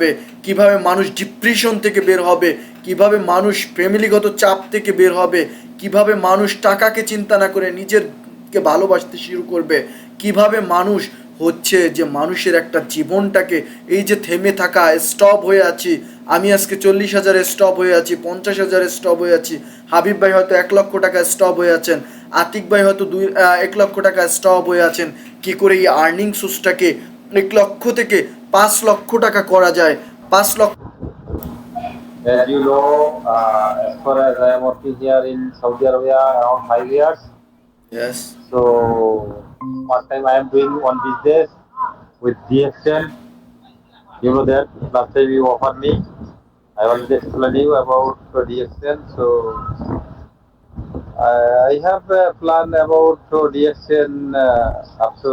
যাবে, কিভাবে মানুষ ডিপ্রেশন থেকে বের হবে, কিভাবে মানুষ ফ্যামিলিগত চাপ থেকে বের হবে, কিভাবে মানুষ টাকাকে চিন্তা না করে নিজেরকে ভালোবাসতে শুরু করবে, কিভাবে মানুষ হচ্ছে যে মানুষের একটা জীবনটাকে এই যে থেমে থাকা স্টপ হয়ে আছি, আমি আজকে 40,000 স্টপ হয়ে আছি, 50,000 স্টপ হয়ে আছি, হাবিব ভাই হয়তো 1,00,000 টাকা স্টপ হয়ে আছেন, আতিক ভাই হয়তো 1,00,000 টাকা স্টপ হয়ে আছেন, কি করে এই আর্নিং সোর্সটাকে 1,00,000 থেকে 5,00,000 টাকা করা যায়, 5,00,000। As you know, as far as I am working here in Saudi Arabia around 5 years, Yes. so part time I am doing one business with DXN. You know that last time you offered me. I already explained you about DXN. So I have a plan about DXN. After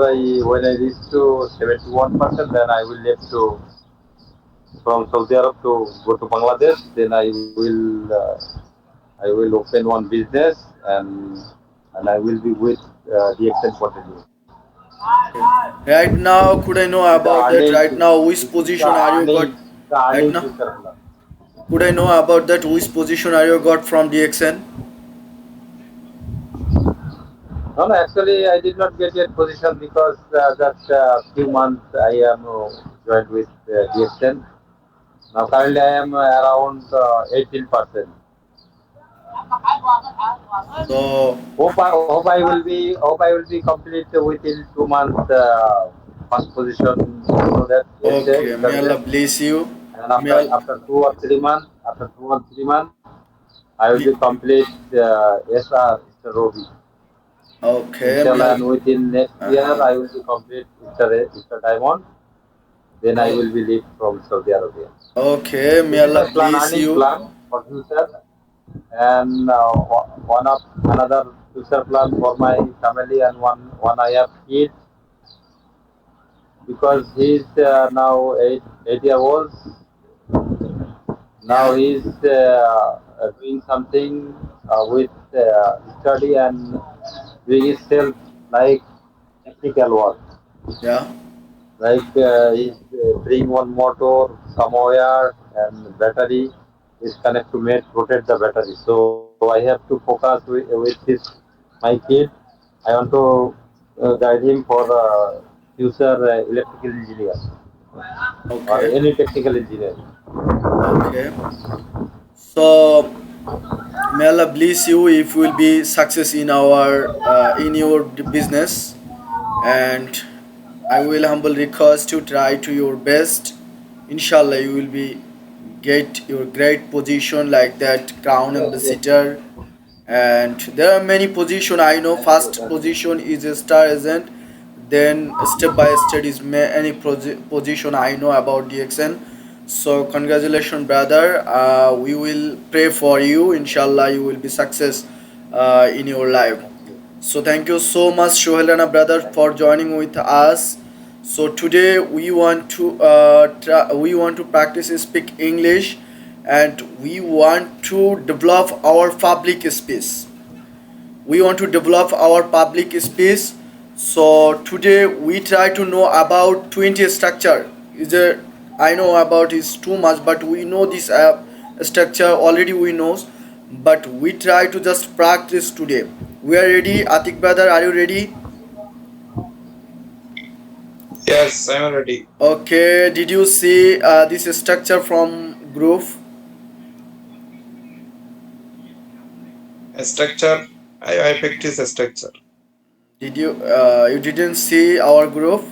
when I reach to 71%, then I will leave to from Saudi Arab to go to Bangladesh. Then I will open one business and I will be with DXN continue. Right now, could I know It's the about that? earning, Right now, which it's the position are you got? Right earning now, future plan. could I know about that? Which position are you got from DXN? No, no, actually I did not get yet position because just few months I am joined with DXN. Now currently I am around 18%. So, Hope I will be complete within 2 months. First position so that okay, may Allah internet, bless you. and May Allah, after 2 or 3 months, I will be complete SR Mr. Robi. okay, may Inshallah, Allah. and within next year Uh-huh. I will be complete Mr. Diamond. Then I Oh, will be leave from Saudi Arabia. okay, may This is my Allah plan, bless earning you. plan for future, and one of another future plan for my family, and one I have kids because he's now 8 year old. Now Yeah. he's doing something with study and doing itself like technical work. Yeah. Like he's bring one motor somewhere and battery is connect to mate rotate the battery. So I have to focus with his my kid. I want to guide him for future electrical engineer or Okay. any technical engineer. Okay. So, may Allah bless you if you will be success in our in your business, and I will humble request to try to your best. Inshallah, you will be get your great position like that crown Yes, yes. ambassador, and there are many position I know. Thank you. First Thank you. position is a star agent, then step by step is any position I know about DXN. So congratulations brother, we will pray for you, inshallah you will be success in your life. Thank you. So thank you so much Shohelana brother Thank for you. joining with us. So today we want to practice speak English, and we want to develop our public space. We want to develop our public space. So today we try to know about 20 structure. Is there? I know about is too much, but we know this structure already. We know, but we try to just practice today. We are ready. Atik brother, are you ready? Yes, I'm ready. Okay. Did you see this structure from group? A structure. I picked this structure. Did you? You didn't see our group?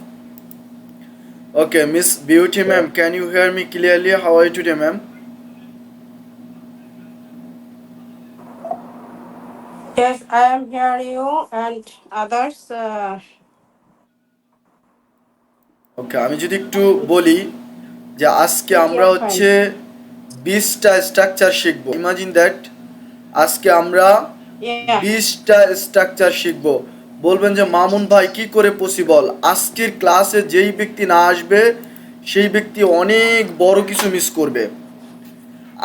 Okay, Miss Beauty Yeah. ma'am, can you hear me clearly? How are you today, ma'am? Yes, I am here you and others. ওকে, আমি যদি একটু বলি যে আজকে Yes, আমরা yes, হচ্ছে fine. 20টা structure শিখবো। Imagine that, আজকে আমরা Yeah. 20টা স্ট্রাকচার শিখবো। বলবেন যে মামুন ভাই কি করে পসিবল? আজকের ক্লাসে যেই ব্যক্তি না আসবে সেই ব্যক্তি অনেক বড় কিছু মিস করবে।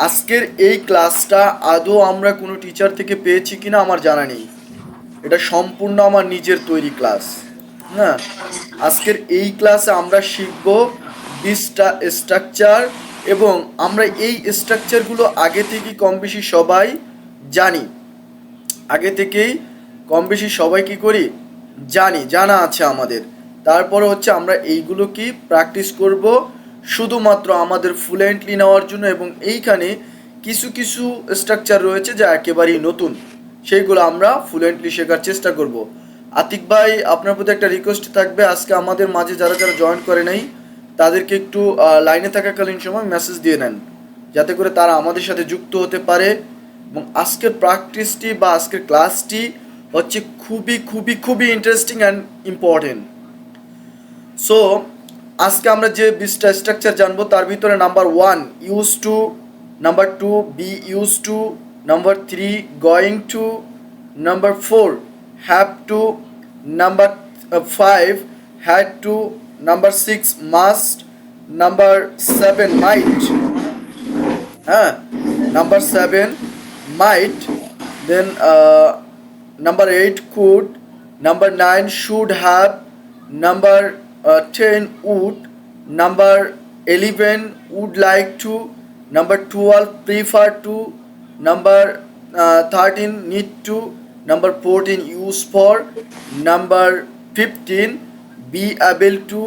আজকের এই ক্লাসটা আদৌ আমরা কোনো টিচার থেকে পেয়েছি কিনা আমার জানা নেই, এটা সম্পূর্ণ আমার নিজের তৈরি ক্লাস। না, আজকের এই ক্লাসে আমরা শিখব বিশটা স্ট্রাকচার, এবং আমরা এই স্ট্রাকচারগুলো আগে থেকেই কম বেশি সবাই জানি। আগে থেকেই কম বেশি সবাই কি করি, জানা আছে আমাদের। তারপরে হচ্ছে আমরা এইগুলো কি প্র্যাকটিস করব শুধুমাত্র আমাদের ফ্লুয়েন্টলি নেওয়ার জন্য, এবং এইখানে কিছু কিছু স্ট্রাকচার রয়েছে যা একেবারেই নতুন, সেইগুলো আমরা ফ্লুয়েন্টলি শেখার চেষ্টা করব। আতিক ভাই, আপনার প্রতি একটা রিকোয়েস্ট থাকবে, আজকে আমাদের মাঝে যারা যারা জয়েন করে নাই তাদেরকে একটু লাইনে থাকাকালীন সময় মেসেজ দিয়ে নেন, যাতে করে তারা আমাদের সাথে যুক্ত হতে পারে। এবং আজকের প্র্যাকটিসটি বা আজকের ক্লাসটি হচ্ছে খুবই খুবই খুবই ইন্টারেস্টিং অ্যান্ড ইম্পর্টেন্ট। সো আজকে আমরা যে 20টা স্ট্রাকচার জানবো, তার ভিতরে number 1 use to, number 2 be use to, number 3 going to, number 4 have to, number 5 had to, number 6 must, number 7 might, হ্যাঁ, number 7 might, then number 8 could, number 9 should have, number 10 would, number 11 would like to, number 12 prefer to, number 13 need to, number 14 use for, number 15 be able to,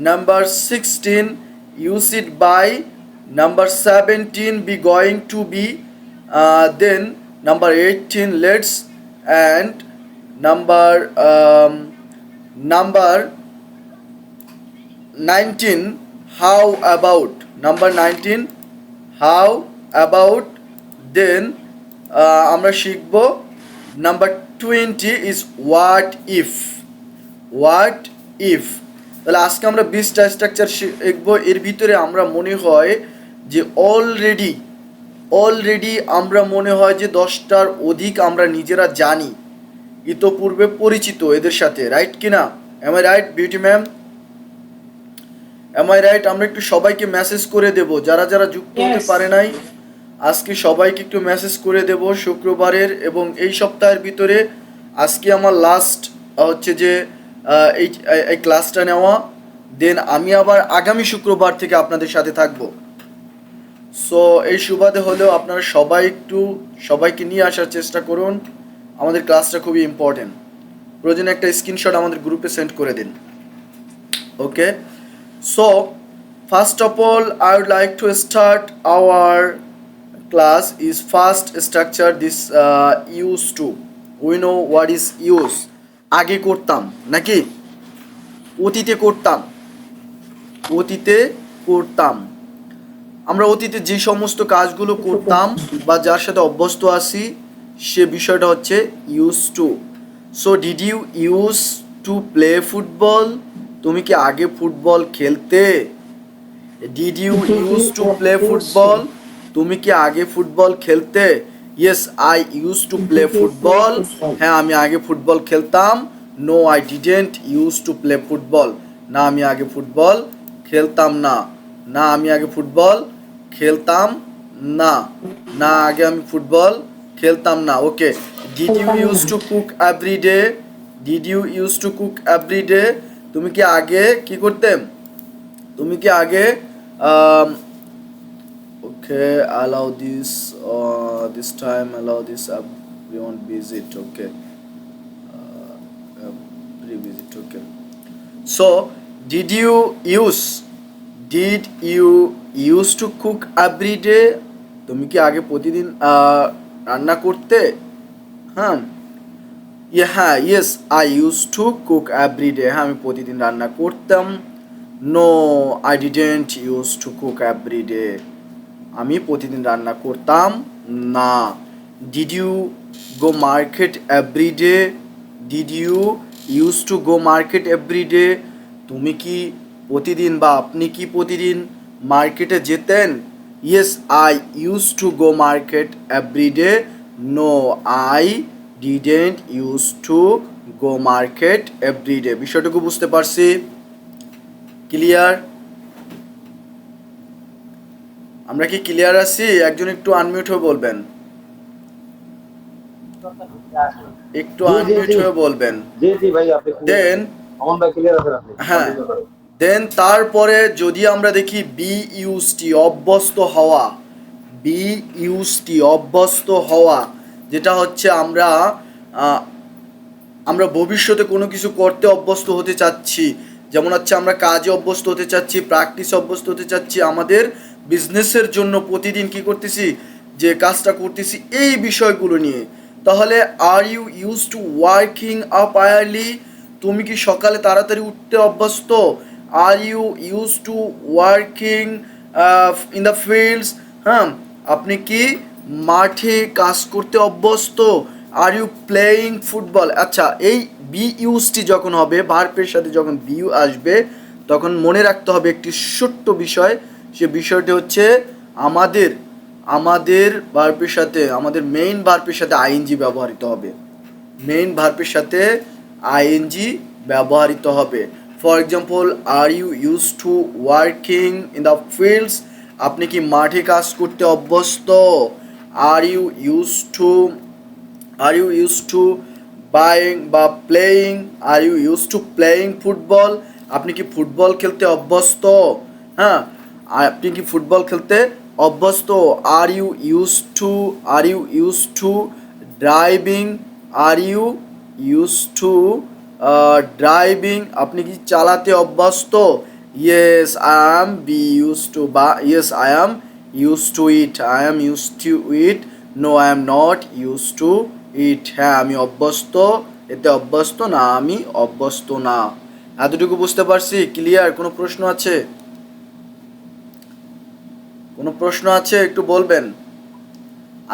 number 16 use it by, number 17 be going to be, then number 18 let's, and number 19 how about, number 19 how about, then আমরা শিখব number 20 is what if, what if। তাহলে আজকে আমরা 20টা structure শিখবো। এর ভিতরে আমরা মনে হয় যে অলরেডি আমরা মনে হয় যে 10টার অধিক আমরা নিজেরা জানি, ইতোপূর্বে পরিচিত এদের সাথে, রাইট কিনা? Am I right Beauty ma'am? Am I right? আমরা একটু সবাইকে মেসেজ করে দেব, যারা যারা যুক্ত হতে Yes. পারে নাই আজকে সবাইকে একটু মেসেজ করে দেব শুক্রবারের, এবং এই সপ্তাহের ভিতরে আজকে আমার লাস্ট হচ্ছে যে এই ক্লাসটা নেওয়া, দেন আমি আবার আগামী শুক্রবার থেকে আপনাদের সাথে থাকবো। সো এই সুবাদে হলেও আপনারা সবাই একটু সবাইকে নিয়ে আসার চেষ্টা করুন, আমাদের ক্লাসটা খুবই ইম্পর্টেন্ট। প্রয়োজনে একটা স্ক্রিনশট আমাদের গ্রুপে সেন্ড করে দিন, okay? So first of all I would like to start our class is first structure this use to. We know what is use. আগে করতাম নাকি অতীতে করতাম, আমরা অতীতে যে সমস্ত কাজগুলো করতাম বা যার সাথে অভ্যস্ত আছি সে বিষয়টা হচ্ছে use to. So did you use to play football? তুমি কি আগে ফুটবল খেলতে? Did you use to play football? তুমি কি আগে ফুটবল খেলতে? Yes I use to play football. হ্যাঁ, আমি আগে ফুটবল খেলতাম। No I didn't use to play football. না, আমি আগে ফুটবল খেলতাম না। না, আমি আগে ফুটবল খেলতাম না। না, আগে আমি ফুটবল খেলতাম না। Okay, did you use to cook every day? Did you use to cook every day? তুমি কি আগে কি করতে? তুমি কি আগে ওকে allow this time allow this everyone visit, okay, revisit, okay. So did you used to cook every day? তুমি কি আগে প্রতিদিন রান্না করতে? হ্যাঁ, হ্যাঁ, yes I use to cook every day. হ্যাঁ, আমি প্রতিদিন রান্না করতাম। No I didn't use to cook every day. আমি প্রতিদিন রান্না করতাম না। Did you go market every day? Did you use to go market every day? তুমি কি প্রতিদিন বা আপনি কি প্রতিদিন মার্কেটে যেতেন? Yes I use to go market every day. No I didn't use to go market every day. বিষয়টুকু বুঝতে পারছি? ক্লিয়ার? আমরা কি ক্লিয়ার আছি? একজন একটু আনমিউট হয়ে বলবেন, একটু আনমিউট হয়ে বলবেন। জি জি ভাই, আপনি দেন আমন ভাই ক্লিয়ার আছেন আপনি? হ্যাঁ, দেন তারপরে যদি আমরা দেখি বি ইউজটি অভ্যস্ত হওয়া, বি ইউজটি অভ্যস্ত হওয়া, যেটা হচ্ছে আমরা ভবিষ্যতে কোনো কিছু করতে অভ্যস্ত হতে চাচ্ছি, যেমন হচ্ছে আমরা কাজে অভ্যস্ত হতে চাচ্ছি, প্র্যাকটিসে অভ্যস্ত হতে চাচ্ছি, আমাদের বিজনেসের জন্য প্রতিদিন কি করতেছি, যে কাজটা করতেছি এই বিষয়গুলো নিয়ে। তাহলে are you use to working up early, তুমি কি সকালে তাড়াতাড়ি উঠতে অভ্যস্ত? Are you use to working in the fields, হ্যাঁ, আপনি কি মাঠে কাজ করতে অভ্যস্ত? Are you playing football. আচ্ছা, এই বি ইউজটি যখন হবে, ভার্বের সাথে যখন বি ইউ আসবে, তখন মনে রাখতে হবে একটি ছোট্ট বিষয়। সে বিষয়টি হচ্ছে আমাদের ভার্বের সাথে, আমাদের মেইন ভার্বের সাথে আইএনজি ব্যবহৃত হবে। মেইন ভার্বের সাথে আইএনজি ব্যবহৃত হবে। For example, are you use to working in the fields, আপনি কি মাঠে কাজ করতে অভ্যস্ত? Are you use to buying বা playing, are you use to playing football, আপনি কি ফুটবল খেলতে অভ্যস্ত? হ্যাঁ, আপনি কি ফুটবল খেলতে অভ্যস্ত? Are you use to driving, are you use to driving, আপনি কি চালাতে অভ্যস্ত? Yes I am be use to, বা yes I am use to it, I am use to it, no I am not use to it. হ্যাঁ, আমি অভ্যস্ত, এতে অভ্যস্ত না, আমি অভ্যস্ত না। এতটুকু বুঝতে পারছি? ক্লিয়ার? কোনো প্রশ্ন আছে? কোনো প্রশ্ন আছে একটু বলবেন।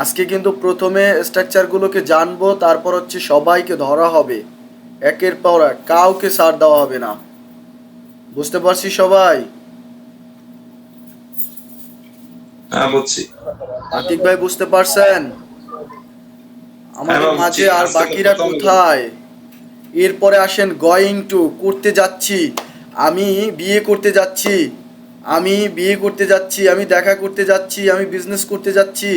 আজকে কিন্তু প্রথমে স্ট্রাকচারগুলোকে জানবো, তারপর হচ্ছে সবাইকে ধরা হবে, একের পর এক, কাউকে ছাড় দেওয়া হবে না। বুঝতে পারছি সবাই? হ্যাঁ বুঝছি। আতিক ভাই বুঝতে পারছেন? আমাদের হ্যাঁ, মাঝে বুঝছি। আর আজকে তো বাকিরা প্রথম কোথায়? এরপরে আসেন গোয়িং টু, করতে যাচ্ছি, আমি বিয়ে করতে যাচ্ছি, আমি বিয়ে করতে যাচ্ছি, আমি দেখা করতে যাচ্ছি, আমি বিজনেস করতে যাচ্ছি,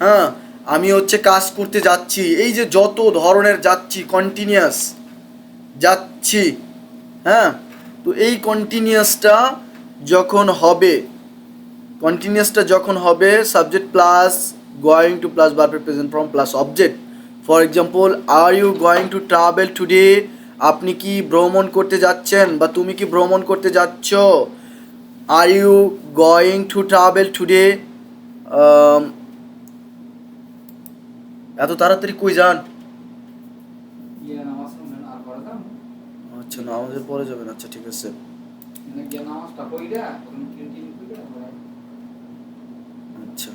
হ্যাঁ, আমি হচ্ছে কাজ করতে যাচ্ছি। এই যে যত ধরনের যাচ্ছি, কন্টিনিউয়াস যাচ্ছি, হ্যাঁ, তো এই কন্টিনিউয়াসটা যখন হবে subject plus going to plus ভার্বের present form plus object. For example, are you going to travel today, আপনি কি ভ্রমণ করতে যাচ্ছেন বা তুমি কি ভ্রমণ করতে যাচ্ছ? Are you going to travel today. এত তাড়াতাড়ি কই যান? আচ্ছা, নামাজের পরে যাবেন, আচ্ছা ঠিক আছে। আচ্ছা,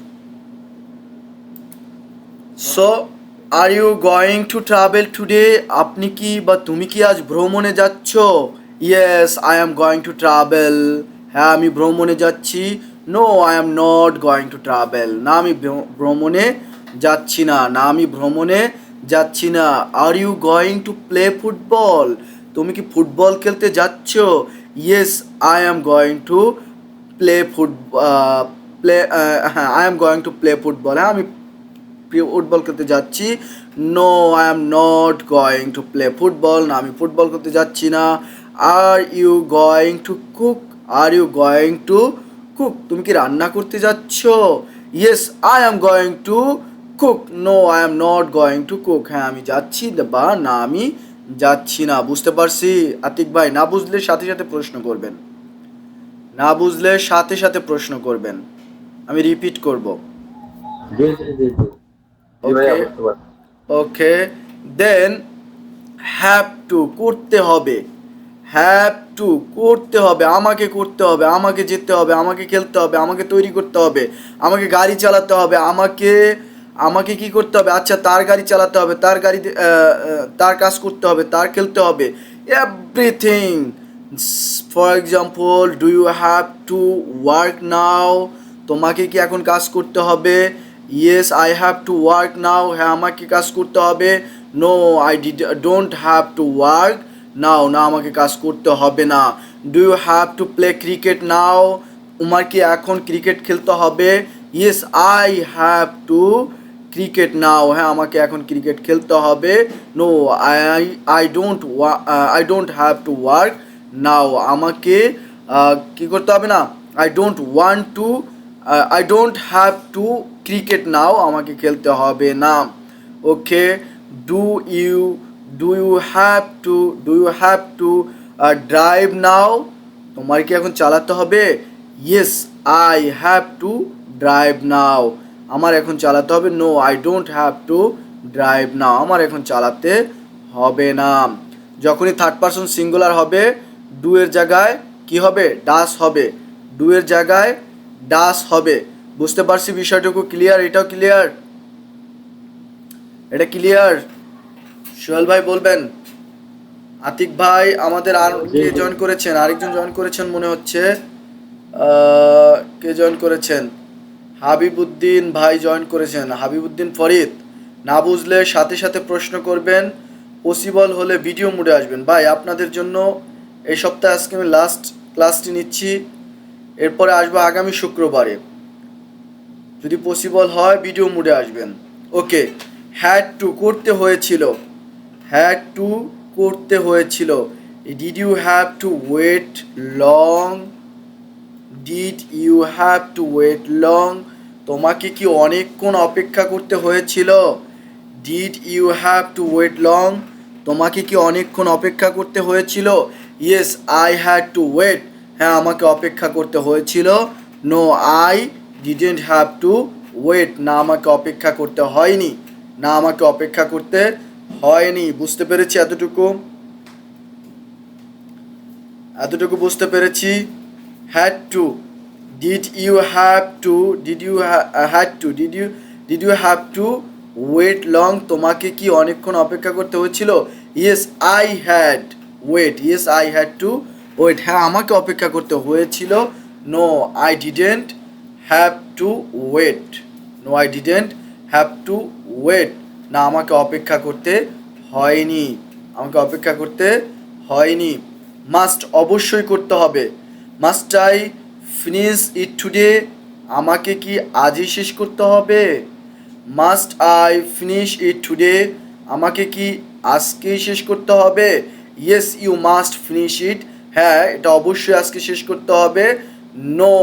so are you going to travel today, আপনি কি বা তুমি কি আজ ভ্রমণে যাচ্ছ? Yes I am going to travel, হ্যাঁ আমি ভ্রমণে যাচ্ছি। No I am not going to travel, না আমি ভ্রমণে যাচ্ছি না, না আমি ভ্রমণে যাচ্ছি না। Are you going to play football, তুমি কি ফুটবল খেলতে যাচ্ছ? Yes I am going to play হ্যাঁ I am going to play football, হ্যাঁ আমি ফুটবল খেলতে যাচ্ছি। No I am not going to play football, না আমি ফুটবল খেলতে যাচ্ছি না। Are you going to cook, are you going to cook, তুমি কি রান্না করতে যাচ্ছ? Yes I am going to cook, no I am not going to cook, হ্যাঁ আমি যাচ্ছি বা না আমি যাচ্ছি না। বুঝতে পারছি আতিক ভাই? না বুঝলে সাথে সাথে প্রশ্ন করবেন, না বুঝলে সাথে সাথে প্রশ্ন করবেন, আমি রিপিট করব। জি জি জি জি জি ভাইয়া, বুঝতে পারছি। ওকে, দেন হ্যাভ টু, করতে হবে, হ্যাভ টু করতে হবে, আমাকে করতে হবে, আমাকে যেতে হবে, আমাকে খেলতে হবে, আমাকে তৈরি করতে হবে, আমাকে গাড়ি চালাতে হবে, আমাকে আমাকে কি করতে হবে? আচ্ছা, তার গাড়ি চালাতে হবে, তার গাড়িতে তার কাজ করতে হবে, তার খেলতে হবে, everything. For example, do you have to work now, তোমাকে কি এখন কাজ করতে হবে? Yes I have to work now, হ্যাঁ আমাকে কাজ করতে হবে। No I don't have to work now, না আমাকে কাজ করতে হবে না। Do you have to play cricket now, তোমার কি এখন ক্রিকেট খেলতে হবে? Yes I have to cricket now, হ্যাঁ আমাকে এখন ক্রিকেট খেলতে হবে। No I don't have to work now, আমাকে কি করতে হবে না, I don't have to cricket now, আমাকে খেলতে হবে না। Okay, do you do you have to drive now, তোমার কি এখন চালাতে হবে? Yes, I have to drive now, আমার এখন চালাতে হবে। No, I don't have to drive now, আমার এখন চালাতে হবে না। যখনই থার্ড পারসন সিঙ্গুলার হবে, ডু এর জায়গায় কি হবে? ডাস হবে। ডু এর জায়গায় ডাস হবে। বুঝতে পারছি বিষয়টুকু? ক্লিয়ার? এটাও ক্লিয়ার? এটা ক্লিয়ার? সোহেল ভাই বলবেন। আতিক ভাই আমাদের আর কে জয়েন করেছেন? আরেকজন জয়েন করেছেন মনে হচ্ছে। কে জয়েন করেছেন? হাবিবুদ্দিন ভাই জয়েন করেছেন, হাবিবুদ্দিন ফরিদ। না বুঝলে সাথে সাথে প্রশ্ন করবেন, পসিবল হলে ভিডিও মোডে আসবেন। ভাই আপনাদের জন্য এই সপ্তাহে আজকে আমি লাস্ট ক্লাসটি নিচ্ছি, এরপরে আসবো আগামী শুক্রবারে। যদি পসিবল হয় ভিডিও মোডে আসবেন। ওকে, হ্যাড টু করতে হয়েছিল, হ্যাড টু করতে হয়েছিল। Did you have to wait long, did you have to wait long, তোমাকে কি অনেকক্ষণ অপেক্ষা করতে হয়েছিল? Did you have to wait long, তোমাকে কি অনেকক্ষণ অপেক্ষা করতে হয়েছিল? Yes, I had to wait, হ্যাঁ আমাকে অপেক্ষা করতে হয়েছিল। No, I didn't have to wait, না আমাকে অপেক্ষা করতে হয়নি, না আমাকে অপেক্ষা করতে হয়নি। বুঝতে পেরেছি? এতটুকু বুঝতে পেরেছি। had to, did you have to, did you have to wait long, তোমাকে কি অনেকক্ষণ অপেক্ষা করতে হয়েছিল? yes I had wait, yes I had to wait, হ্যাঁ আমাকে অপেক্ষা করতে হয়েছিল। no I didn't have to wait, no I didn't have to wait, না আমাকে অপেক্ষা করতে হয়নি, আমাকে অপেক্ষা করতে হয়নি। মাস্ট অবশ্যই করতে হবে। Must I finish it today, আমাকে কি আজই শেষ করতে হবে? Must I finish it today, আমাকে কি আজকেই শেষ করতে হবে? Yes you must finish it, হ্যাঁ এটা অবশ্যই আজকে শেষ করতে হবে। No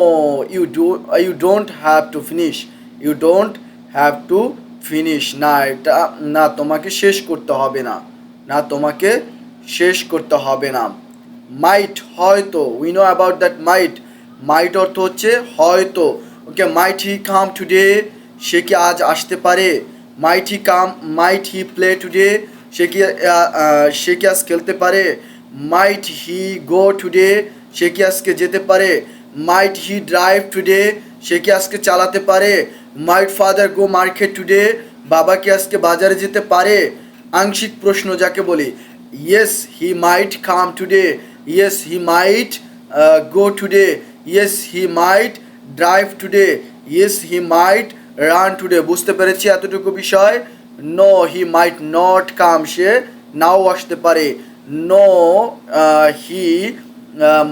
you don't have to finish, you don't have to finish, না এটা না তোমাকে শেষ করতে হবে না, না তোমাকে শেষ করতে হবে না। মাইট হয়তো, we know about that might, might অর্থ হচ্ছে হয়তো। ওকে, মাইট হি কাম টুডে, সে কি আজ আসতে পারে? মাইট হি প্লে টুডে, সে কি আজ খেলতে পারে? মাইট হি গো টুডে, সে কি আজকে যেতে পারে? মাইট হি ড্রাইভ টুডে, সে কি আজকে চালাতে পারে? মাইট ফাদার গো মার্কেট টুডে, বাবা কি আজকে বাজারে যেতে পারে? আংশিক প্রশ্ন যাকে বলি। Yes he might come today, yes he might go today, yes he might drive today, yes he might run today. বুঝতে পেরেছি এতটুকু বিষয়? No he might not come, সে নাও আসতে পারে। No he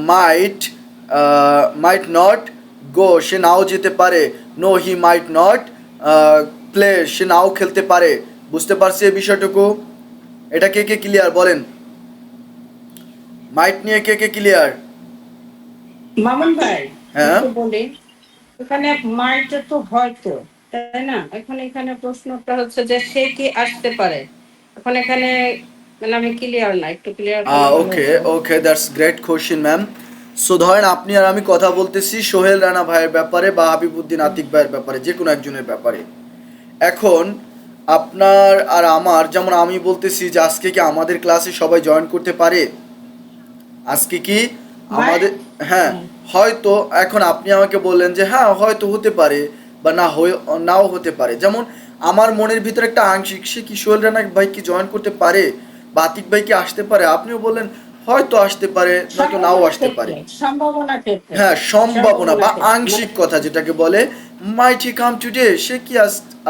might not go, সে নাও যেতে পারে। No he might not play, সে নাও খেলতে পারে। বুঝতে পারছি এই বিষয়টুকু? এটা কে কে ক্লিয়ার বলেন? মাইট নিয়ে কে কে ক্লিয়ার? মামুন ভাই হ্যাঁ। একটু বলি, এখানে মাইটা তো হয়তো, তাই না? এখানে প্রশ্নটা হচ্ছে যে সে কি আসতে পারে, এখন এখানে মানে আমি ক্লিয়ার না, একটু ক্লিয়ার করলে ভালো ওকে হতো। Okay, that's great question ma'am. So ধরেন আপনি আর আমি কথা বলতেছি সোহেল রানা ভাইয়ের ব্যাপারে বা হাবিবুদ্দিন আতিক ভাইয়ের ব্যাপারে, যে কোনো একজনের ব্যাপারে। এখন আপনার আর আমার, যেমন আমি বলতেছি যে আজকে কি আমাদের ক্লাসে সবাই জয়েন করতে পারে? আজকে কি আমাদের, হ্যাঁ হয়তো। এখন আপনি আমাকে বললেন যে হ্যাঁ হয়তো হতে পারে বা নাও হতে পারে। যেমন আমার মনের ভিতরে একটা আংশিক, সে কি সোহেল রানা ভাই কি জয়েন করতে পারে বা আতিক ভাই কি আসতে পারে? আপনিও বললেন হয়তো আসতে পারে, নয়তো নাও আসতে পারে। সম্ভাবনা ক্ষেত্রে, হ্যাঁ সম্ভাবনা বা ক্ষেত্রে। আংশিক কথা যেটাকে বলে, মাইট হি কাম টুডে, সে কি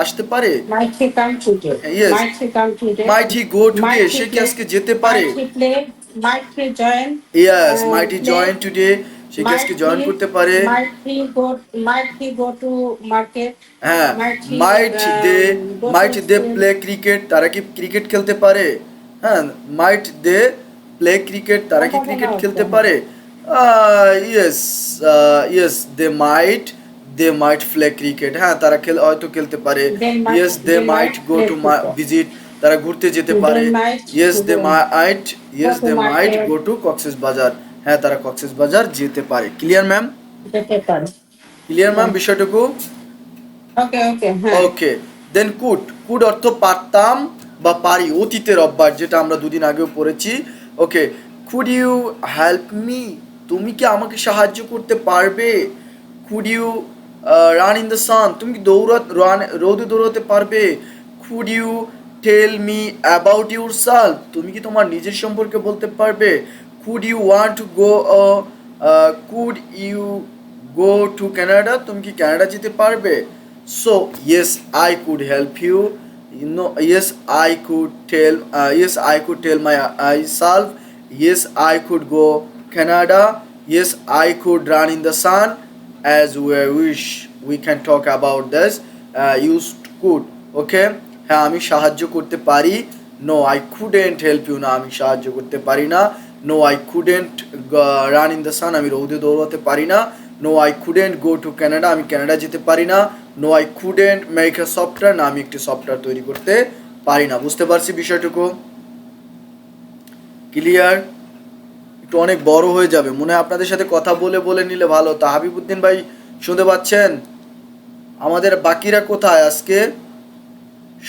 আসতে পারে? Might he come today? Yes, Might he come today? Might he go today, Might he সে কি play? আজকে যেতে পারে? Might he play? Might he join? Yes, might he Play? Join today, সে কি আজকে জয়েন করতে পারে? Might he go to market? হ্যাঁ, Might he go might to they school? Play cricket, তারা কি ক্রিকেট খেলতে পারে? হ্যাঁ, মাইট দে প্লে ক্রিকেট, তারা কি ক্রিকেট খেলতে পারে? Yes, yes, they might play cricket, হ্যাঁ তারা হয়তো খেলতে পারে। Yes, they might go play to football. Visit, তারা ঘুরতে যেতে পারে। They might yes, to they the might, yes go to they might market. Go to Cox's Bazar, হ্যাঁ তারা কক্সেস বাজার যেতে পারে। Clear ma'am? যেতে পারে। Clear ma'am বিষয়টুকু? ওকে ওকে হ্যাঁ। ওকে, দেন কুড অর্থ পারতাম বা পারি, অতীতের অভ্যাস, যেটা আমরা দুদিন আগেও পড়েছি। Okay, could you help me, তুমি কি আমাকে সাহায্য করতে পারবে? Could you run in the sun, তুমি কি রোদে দৌড়াতে পারবে? Could you tell me about yourself, তুমি কি তোমার নিজের সম্পর্কে বলতে পারবে? Could you want to go, could you go to Canada, তুমি কি কানাডা যেতে পারবে? So yes, I could help you. You know, yes, I could tell myself. Yes, I could go Canada. Yes, I could run in the sun. As we wish, we can talk about this. Used could. Okay. হ্যাঁ আমি সাহায্য করতে পারি। No, I couldn't help you, না আমি সাহায্য করতে পারি না। No, I couldn't run in the sun, আমি রোদে দৌড়াতে পারি না। No, I couldn't go to Canada, আমি কানাডা যেতে পারি না। No, I couldn't make a software, না আমি একটি সফটওয়্যার তৈরি করতে পারি না। বুঝতে পারছি বিষয়টুকু? ক্লিয়ার? একটু অনেক বড় হয়ে যাবে মনে হয়, আপনাদের সাথে কথা বলে বলে নিলে ভালো। তা হাবিবুদ্দিন ভাই শুনতে পাচ্ছেন? আমাদের বাকিরা কোথায় আজকে?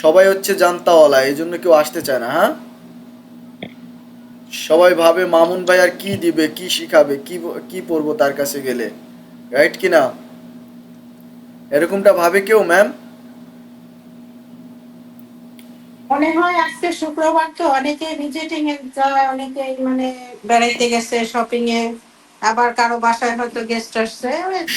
সবাই হচ্ছে জানতাওয়ালা, এই জন্য কেউ আসতে চায় না। হ্যাঁ, সবাই ভাবে মামুন ভাই আর কি দিবে, কি শিখাবে, কি পড়বো তার কাছে গেলে, রাইট কি না? এরকমটা ভাবে কেউ ম্যাম? মনে হয় আজকে শুক্রবার তো অনেকে ভিজিটিং এ যায়, অনেকে মানে বেড়াইতে গেছে, শপিং এ, আবার কারো বাসায় হয়তো গেস্ট আসছে।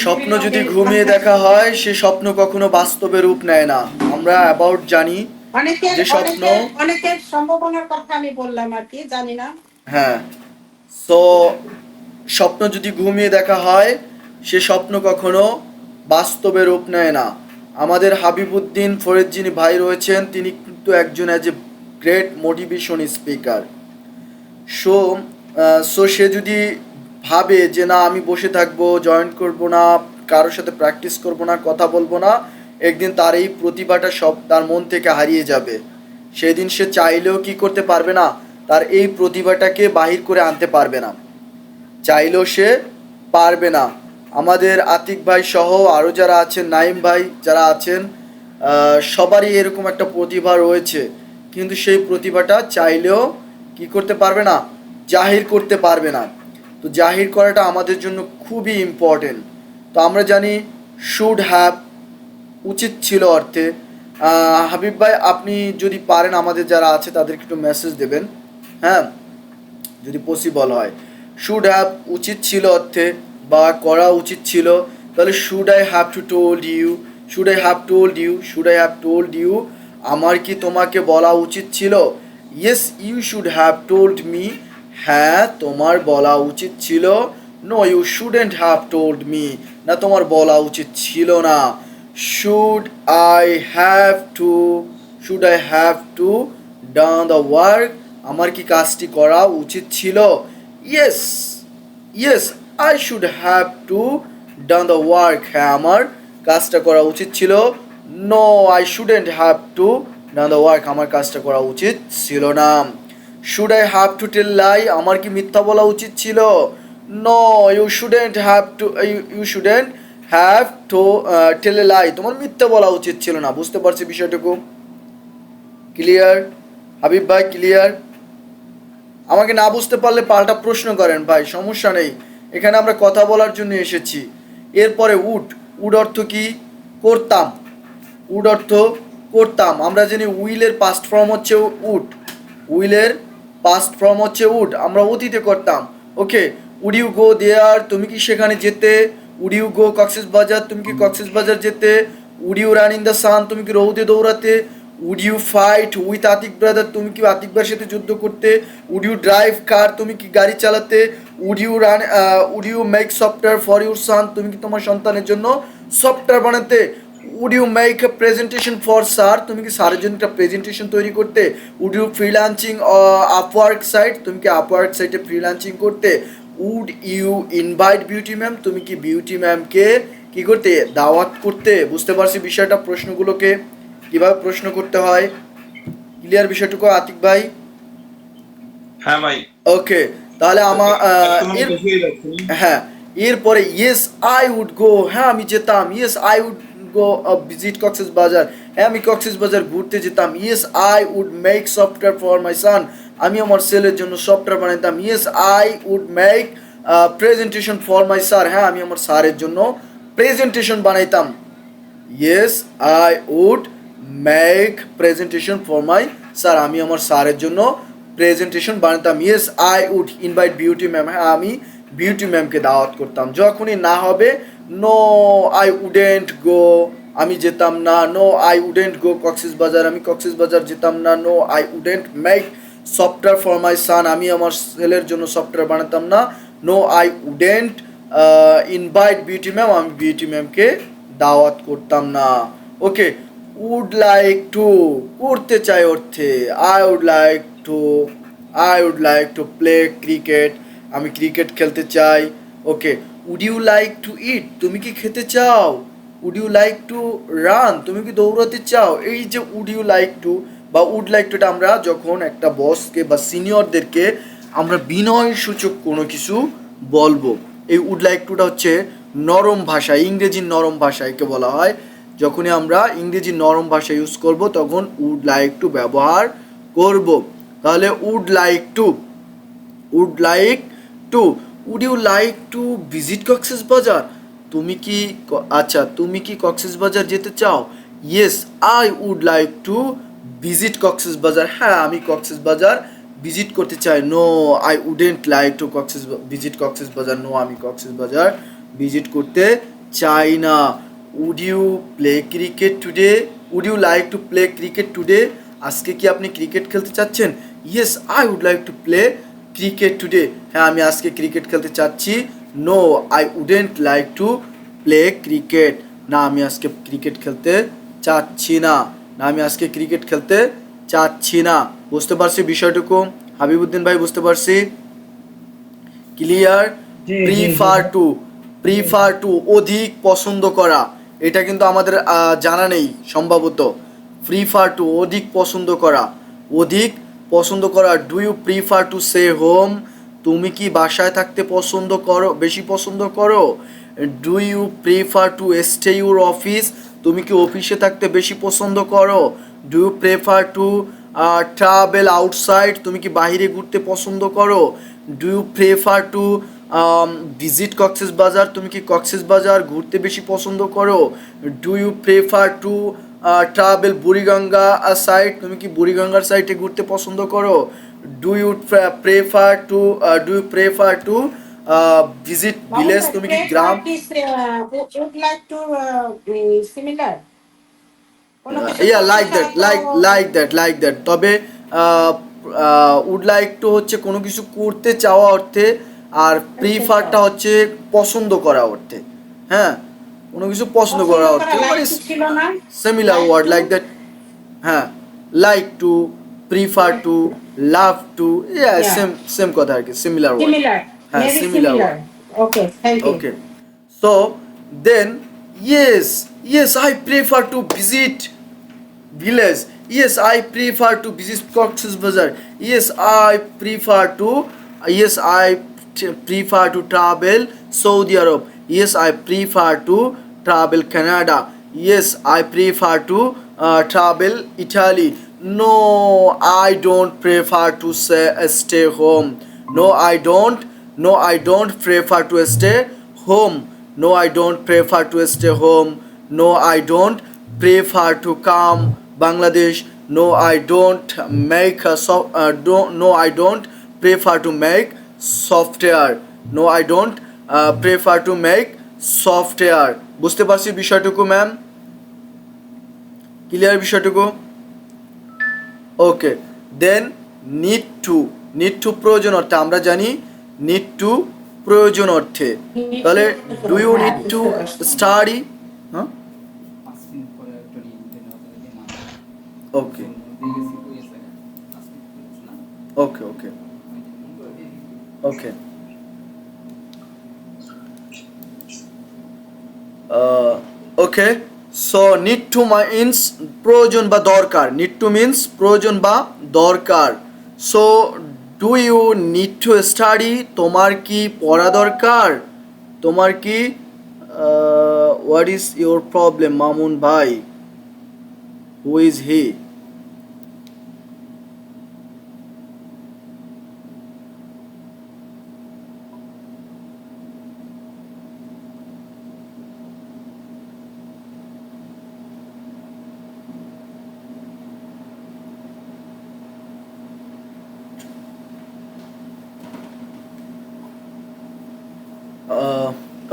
স্বপ্ন বিভিন্ন যদি দিন ঘুমিয়ে দেখা হয়, সে স্বপ্ন কখনো বাস্তবে রূপ নেয় না। আমরা অ্যাবাউট জানি অনেকের যে স্বপ্ন, অনেকের সম্ভাবনার কথা আমি বললাম আর কি, জানি না। হ্যাঁ, সো স্বপ্ন যদি ঘুমিয়ে দেখা হয়, সে স্বপ্ন কখনো বাস্তবে রূপ নেয় না। আমাদের হাবিবুদ্দিন ফরিদ যিনি ভাই রয়েছেন, তিনি কিন্তু একজন as a great motivation speaker. So সে যদি ভাবে যে না আমি বসে থাকবো, জয়েন করব না, কারোর সাথে প্র্যাকটিস করব না, কথা বলবো না, একদিন তার এই প্রতিভাটা সব তার মন থেকে হারিয়ে যাবে। সেদিন সে চাইলেও কি করতে পারবে না, তার এই প্রতিভাটাকে বাহির করে আনতে পারবে না, চাইলেও সে পারবে না। আমাদের আতিক ভাই সহ আরও যারা আছেন, নাইম ভাই যারা আছেন, সবারই এরকম একটা প্রতিভা রয়েছে, কিন্তু সেই প্রতিভাটা চাইলেও কি করতে পারবে না, জাহির করতে পারবে না। তো জাহির করাটা আমাদের জন্য খুবই ইম্পর্টেন্ট। তো আমরা জানি শুড হ্যাভ, উচিত ছিল অর্থে। হাবিব ভাই আপনি যদি পারেন আমাদের যারা আছে তাদেরকে একটু মেসেজ দেবেন, হ্যাঁ যদি পসিবল হয়। শুড হ্যাভ উচিত ছিল অর্থে বা করা উচিত ছিল, তাহলে should I have to told you, should I have told you, should I have told you, আমার কি তোমাকে বলা উচিত ছিল? Yes, you should have told me, হ্যাঁ তোমার বলা উচিত ছিল। No, you shouldn't have told me, না তোমার বলা উচিত ছিল না। Should I have to, should I have to done the work, আমার কি কাজটি করা উচিত ছিল? Yes, yes I should have to done the work, হ্যাঁ আমার কাজটা করা উচিত ছিল। No, I shouldn't have to done the work, আমার কাজটা করা উচিত ছিল না। Should I have to tell lie, আমার কি মিথ্যা বলা উচিত ছিল? No, you shouldn't have to, you shouldn't have to tell a lie, তোমার মিথ্যা বলা উচিত ছিল না। বুঝতে পারছি বিষয়টুকু? ক্লিয়ার হাবিব ভাই? ক্লিয়ার? আমাকে না বুঝতে পারলে পাল্টা প্রশ্ন করেন ভাই, সমস্যা নেই, এখানে আমরা কথা বলার জন্য এসেছি। এরপরে উড অর্থ কি? করতাম। উড অর্থ করতাম। আমরা জানি উইলের পাস্ট ফর্ম হচ্ছে উড, উইলের পাস্ট ফর্ম হচ্ছে উড, আমরা অতীতে করতাম। ওকে, উড ইউ গো দেয়ার, তুমি কি সেখানে যেতে? Would you go Cox's Bazar, তুমি কি কক্সেস বাজার যেতে? Would you run in the sun, তুমি কি রৌদে দৌড়াতে? Would you fight with Atik brother, তুমি কি আতিক ভাইয়ের সাথে যুদ্ধ করতে? উড ইউ ড্রাইভ কার, তুমি কি গাড়ি চালাতে? Would you make software for your son, তুমি কি তোমার সন্তানের জন্য সফটওয়্যার বানাতে? Would you make a presentation for sir, তুমি কি স্যারের জন্য একটা প্রেজেন্টেশন তৈরি করতে? Would you freelancing Upwork site, তুমি কি আপওয়ার্ক সাইটে ফ্রিল্যান্সিং করতে? Would you invite Beauty ma'am, তুমি কি বিউটি ম্যামকে কি করতে, দাওয়াত করতে? বুঝতে পারছি বিষয়টা, প্রশ্নগুলোকে কিভাবে প্রশ্ন করতে হয়। ক্লিয়ার বিষয়টুকু আতিক ভাই? হ্যাঁ ভাই, ওকে, তাহলে আমার একদম আমি এর বুঝিয়ে যাচ্ছি। হ্যাঁ, এরপরে ইয়েস আই উড গো, হ্যাঁ আমি যেতাম, yes I would go visit Cox's Bazar, হ্যাঁ আমি কক্সেস বাজার ঘুরতে যেতাম। Yes I would make software for my son, আমি আমার ছেলের জন্য সফটওয়্যার বানাইতাম। Yes I would make presentation for my sir, হ্যাঁ আমি আমার স্যারের জন্য প্রেজেন্টেশন বানাইতাম। Yes I would make presentation for my sir, আমি আমার স্যারের জন্য প্রেজেন্টেশন বানাতাম। Yes I would invite Beauty ma'am, হ্যাঁ আমি বিউটি ম্যামকে দাওয়াত করতাম। যখনই না হবে, নো আই উডেন্ট গো, আমি যেতাম না। No I wouldn't go Cox's Bazar, আমি কক্সেস বাজার যেতাম না। No I wouldn't make software for my son, আমি আমার ছেলের জন্য সফটওয়্যার বানাতাম না। No I wouldn't invite Beauty ma'am, আমি বিউটি ম্যামকে দাওয়াত করতাম না। ওকে, উড লাইক টু করতে চাই অর্থে, I would like to play cricket, আমি ক্রিকেট খেলতে চাই। Okay, would you like to eat, তুমি কি খেতে চাও? Would you like to run, তুমি কি দৌড়াতে চাও? এই যে উড ইউ লাইক টু বা উড লাইক টুটা আমরা যখন একটা বসকে বা সিনিয়রদেরকে আমরা বিনয় সূচক কোনো কিছু বলবো, এই উড লাইক টুটা হচ্ছে নরম ভাষা, ইংরেজির নরম ভাষা একে বলা হয়। যখনই আমরা ইংরেজি নরম ভাষা ইউজ করব তখন উড লাইক টু ব্যবহার করব। তাহলে would like to, would like to, would you like to visit Cox's Bazar, তুমি কি আচ্ছা তুমি কি কক্সেস বাজার যেতে চাও? Yes I would like to visit Cox's Bazar, হ্যাঁ আমি কক্সেস বাজার ভিজিট করতে চাই। No I wouldn't like to visit Cox's Bazar, no আমি কক্সেস বাজার ভিজিট করতে চাই না। Would you play cricket today, would you like to play cricket today, আজকে কি আপনি ক্রিকেট খেলতে চাচ্ছেন? Yes I would like to play cricket today, হ্যাঁ আমি আজকে ক্রিকেট খেলতে চাচ্ছি। No I wouldn't like to play cricket, না আমি আজকে ক্রিকেট খেলতে চাচ্ছি না, না আমি আজকে ক্রিকেট খেলতে চাচ্ছি না। বুঝতে পারছি বিষয়টুকু হাবিবুদ্দিন ভাই? বুঝতে পারছি? Clear? Prefer to, prefer two অধিক পছন্দ করা, এটা কিন্তু আমাদের জানা নেই সম্ভবত। প্রিফার টু অধিক পছন্দ করা, অধিক পছন্দ করা। Do you prefer to stay home, তুমি কি বাসায় থাকতে পছন্দ করো, বেশি পছন্দ করো? Do you prefer to stay your office, তুমি কি অফিসে থাকতে বেশি পছন্দ করো? Do you prefer to travel outside, তুমি কি বাইরে ঘুরতে পছন্দ করো? Do you prefer to visit Cox's Bazar, তুমি কি কক্সেস বাজার ঘুরতে বেশি পছন্দ করো? Do you prefer to travel Buriganga side, তুমি কি বুড়িগঙ্গার সাইডে ঘুরতে পছন্দ করো? Do you prefer to visit village, তুমি কি গ্রাম would like to similar কোনো কিছু ইয়া করতে লাইক দ্যাট, চাও তো লাইক দ্যাট, তবে উড লাইক টু হচ্ছে কোনো কিছু করতে চাওয়া অর্থে, আর প্রিফারটা হচ্ছে পছন্দ করা অর্থে। হ্যাঁ, কোনো কিছু পছন্দ করা পছন্দ করা অর্থে, লাইক মানে টু ছিল না, similar like word to like that. হ্যাঁ, like to, prefer to, love to, yeah yeah same same কথা আর কি, সিমিলার ওয়ার্ড। সিমিলার, হ্যাঁ, maybe similar similar. Word. Okay, thank you. Okay. So then, yes, I prefer to visit village. Yes, I prefer to visit Cox's Bazar. Yes, I prefer to travel Saudi Arab. Yes, I prefer to travel Canada. Yes, I prefer to travel Italy. No, I don't prefer to stay home. No, I don't. No, I don't prefer to stay home. No, I don't prefer to stay home. No, I don't prefer to come Bangladesh. No, I don't make a no, I don't prefer to make software. No, I don't prefer to make software. বুঝতে পারছি বিষয়টুকু ma'am? Clear বিষয়টুকু? Okay, then need to প্রয়োজন অর্থে আমরা জানি need to প্রয়োজন অর্থে। তাহলে do you need to study? হ্যাঁ, okay okay okay okay okay, so need to means প্রয়োজন বা দরকার, নিড টু মিন্স প্রয়োজন বা দরকার। So do you need to study, তোমার কি পড়া দরকার, তোমার কি what is your problem Mamun ভাই, who is he?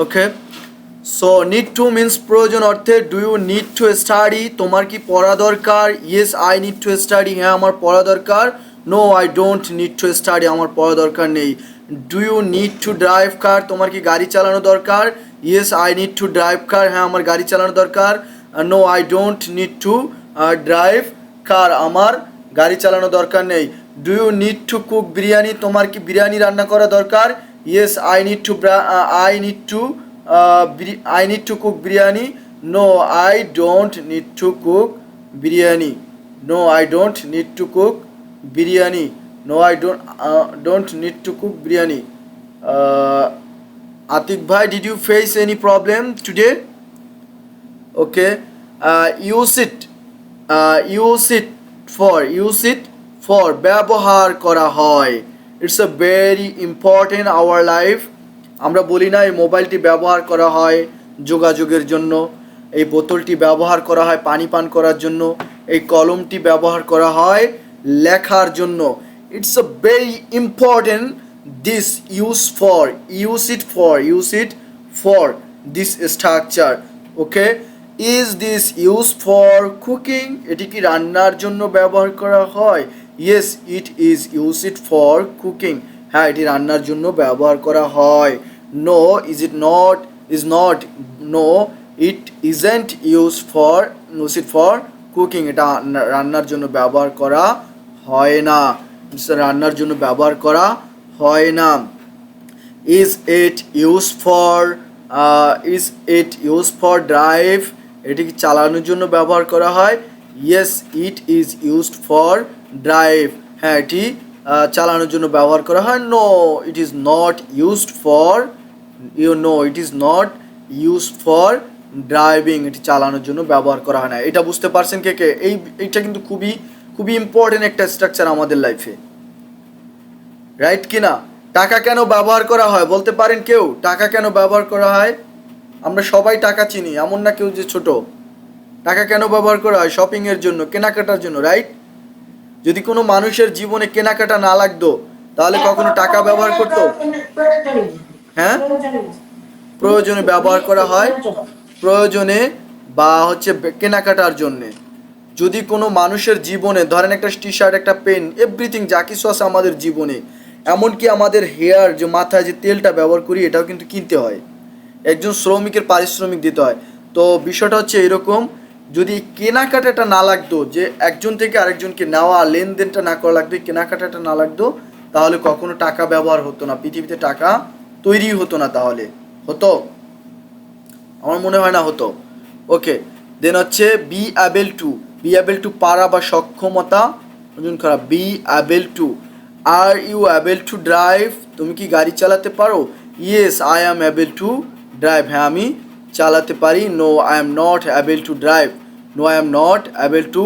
Okay, so need to means প্রয়োজন অর্থে do you need to study, তোমার কি পড়া দরকার? Yes I need to study, হ্যাঁ আমার পড়া দরকার। No I don't need to study, আমার পড়া দরকার নেই। Do you need to drive car, তোমার কি গাড়ি চালানো দরকার? Yes I need to drive car, হ্যাঁ আমার গাড়ি চালানো দরকার। No I don't need to drive car, আমার গাড়ি চালানো দরকার নেই। Do you need to cook biryani, তোমার কি বিরিয়ানি রান্না করা দরকার? Yes I need two I need to cook biryani. No, I don't need to cook biryani. No, I don't need to cook biryani. No, I don't need to cook biryani. Atik bhai, did you face any problem today? Okay. Use it for ব্যবহার করা হয়। It's a very important our life. আমরা বলি না এই মোবাইলটি ব্যবহার করা হয় যোগাযোগের জন্য, এই বোতলটি ব্যবহার করা হয় পানি পান করার জন্য, এই কলমটি ব্যবহার করা হয় লেখার জন্য। It's a very important this use it for this structure. Okay, is this use for cooking, এটি কি রান্নার জন্য ব্যবহার করা হয়? Yes it is use it for cooking, হ্যাঁ এটি রান্নার জন্য ব্যবহার করা হয়। No is it not, is not, no it isn't use it for cooking, এটা রান্নার জন্য ব্যবহার করা হয় না, রান্নার জন্য ব্যবহার করা হয় না। Is it use for drive, এটি কি চালানোর জন্য ব্যবহার করা হয়? Yes it is used for drive, হ্যাঁ এটি চালানোর জন্য ব্যবহার করা হয়। No it is not used for driving, এটি চালানোর জন্য ব্যবহার করা হয় না। এটা বুঝতে পারছেন কে কে? এইটা কিন্তু খুবই খুবই ইম্পর্টেন্ট একটা স্ট্রাকচার আমাদের লাইফে, রাইট কিনা? টাকা কেন ব্যবহার করা হয় বলতে পারেন কেউ? টাকা কেন ব্যবহার করা হয়? আমরা সবাই টাকা চিনি, এমন না কেউ যে ছোট। টাকা কেন ব্যবহার করা হয়? শপিংয়ের জন্য, কেনাকাটার জন্য, রাইট? যদি কোনো মানুষের জীবনে কেনাকাটা না লাগতো তাহলে কখনো টাকা ব্যবহার করতো? হ্যাঁ, প্রয়োজনে ব্যবহার করা হয়, প্রয়োজনে বা হচ্ছে কেনাকাটার জন্যে। যদি কোনো মানুষের জীবনে ধরেন একটা টি শার্ট, একটা পেন, এভরিথিং যা কিছু আছে আমাদের জীবনে, এমনকি আমাদের হেয়ার যে মাথায় যে তেলটা ব্যবহার করি এটাও কিন্তু কিনতে হয়, একজন শ্রমিকের পারিশ্রমিক দিতে হয়। তো বিষয়টা হচ্ছে এরকম, যদি কেনাকাটাটা না লাগতো, যে একজন থেকে আরেকজনকে নেওয়া লেনদেনটা না করা লাগতো, কেনাকাটাটা না লাগতো, তাহলে কখনো টাকা ব্যবহার হতো না, পৃথিবীতে টাকা তৈরি হতো না। তাহলে হতো? আমার মনে হয় না হতো। ওকে, দেন হচ্ছে বি অ্যাবেল টু পারা বা সক্ষমতা খারাপ। Be able to, are you able to drive, তুমি কি গাড়ি চালাতে পারো? Yes I am able to drive, হ্যাঁ আমি চালাতে পারি। No I am not able to drive, no I am not able to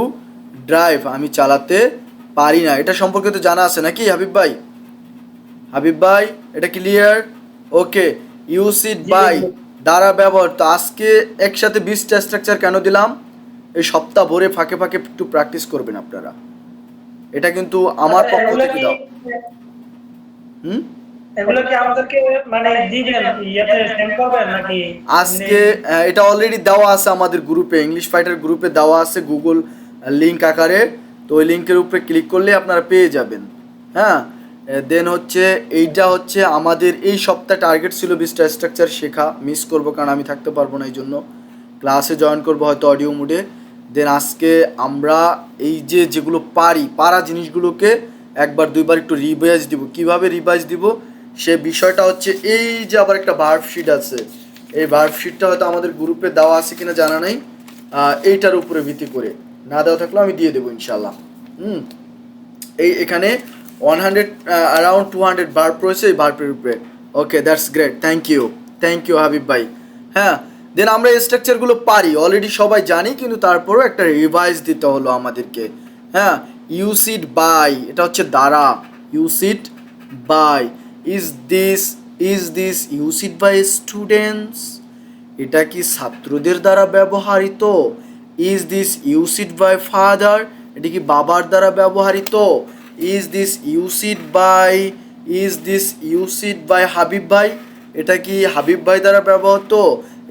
drive, আমি চালাতে পারি না। এটা সম্পর্কে তো জানা আছে নাকি হাবিব ভাই? হাবিব ভাই এটা clear? Okay, use it by, দ্বারা ব্যবহার। তো আজকে একসাথে 20টা স্ট্রাকচার কেন দিলাম? এই সপ্তাহ ভরে ফাঁকে ফাঁকে একটু প্র্যাকটিস করবেন আপনারা, এটা কিন্তু আমার পক্ষ থেকে দাও। এগুলো কি আমাদেরকে মানে দিবেন, ইয়াতে সেন্ড করবেন নাকি? আজকে এটা অলরেডি দেওয়া আছে আমাদের গ্রুপে, ইংলিশ ফাইটার গ্রুপে দেওয়া আছে গুগল লিঙ্ক আকারে। তো ওই লিঙ্কের উপরে ক্লিক করলে আপনারা পেয়ে যাবেন। হ্যাঁ, দেন হচ্ছে এইটা হচ্ছে আমাদের এই সপ্তাহে টার্গেট ছিল 20টা স্ট্রাকচার শেখা। মিস করবো কারণ আমি থাকতে পারবো না, এই জন্য ক্লাসে জয়েন করবো হয়তো অডিও মুডে। দেন আজকে আমরা এই যেগুলো পারা জিনিসগুলোকে একবার দুইবার একটু রিভাইজ দিব। কিভাবে রিভাইজ দিব সে বিষয়টা হচ্ছে, এই যে আবার একটা ভার্ব শিট আছে, এই ভার্বশিটটা হয়তো আমাদের গ্রুপে দেওয়া আছে কিনা জানা নেই, এইটার উপরে ভিত্তি করে, না দেওয়া থাকলে আমি দিয়ে দেবো ইনশাল্লাহ। এখানে 100 অ্যারাউন্ড 200 ভার্ব রয়েছে এই ভার্বের উপরে। Okay, that's great, thank you Habib ভাই। হ্যাঁ, দেন আমরা এই স্ট্রাকচারগুলো পারি, অলরেডি সবাই জানি, কিন্তু তারপরেও একটা রিভাইজ দিতে হলো আমাদেরকে। হ্যাঁ, ইউজ ইট বাই, এটা হচ্ছে দ্বারা, use it by. Is this use it by students, এটা কি ছাত্রদের দ্বারা ব্যবহৃত? Is this use it by father, এটা কি বাবার দ্বারা ব্যবহৃত? Is this use it by Habib ভাই, এটা কি হাবিব ভাই দ্বারা ব্যবহৃত?